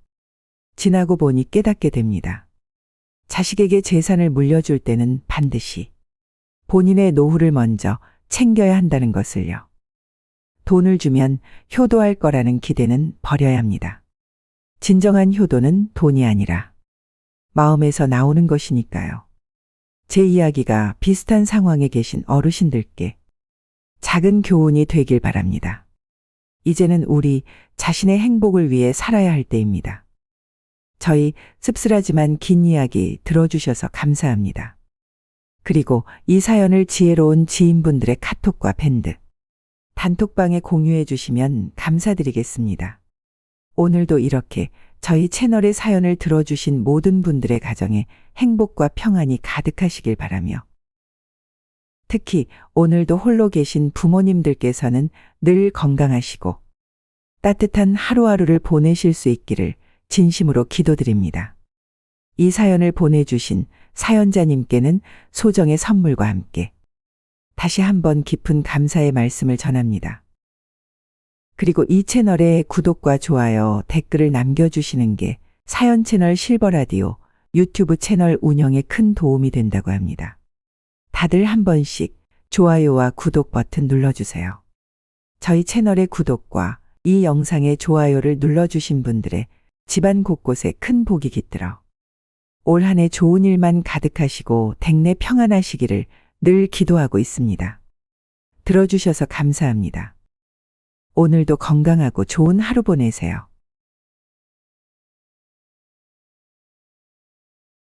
[SPEAKER 2] 지나고 보니 깨닫게 됩니다. 자식에게 재산을 물려줄 때는 반드시 본인의 노후를 먼저 챙겨야 한다는 것을요. 돈을 주면 효도할 거라는 기대는 버려야 합니다. 진정한 효도는 돈이 아니라 마음에서 나오는 것이니까요. 제 이야기가 비슷한 상황에 계신 어르신들께 작은 교훈이 되길 바랍니다. 이제는 우리 자신의 행복을 위해 살아야 할 때입니다. 저희 씁쓸하지만 긴 이야기 들어주셔서 감사합니다. 그리고 이 사연을 지혜로운 지인분들의 카톡과 밴드, 단톡방에 공유해 주시면 감사드리겠습니다. 오늘도 이렇게 저희 채널의 사연을 들어주신 모든 분들의 가정에 행복과 평안이 가득하시길 바라며 특히 오늘도 홀로 계신 부모님들께서는 늘 건강하시고 따뜻한 하루하루를 보내실 수 있기를 진심으로 기도드립니다. 이 사연을 보내주신 사연자님께는 소정의 선물과 함께 다시 한번 깊은 감사의 말씀을 전합니다. 그리고 이 채널에 구독과 좋아요, 댓글을 남겨주시는 게 사연 채널 실버라디오 유튜브 채널 운영에 큰 도움이 된다고 합니다. 다들 한 번씩 좋아요와 구독 버튼 눌러주세요. 저희 채널의 구독과 이 영상의 좋아요를 눌러주신 분들의 집안 곳곳에 큰 복이 깃들어 올 한 해 좋은 일만 가득하시고 댁내 평안하시기를 늘 기도하고 있습니다. 들어주셔서 감사합니다. 오늘도 건강하고 좋은 하루 보내세요.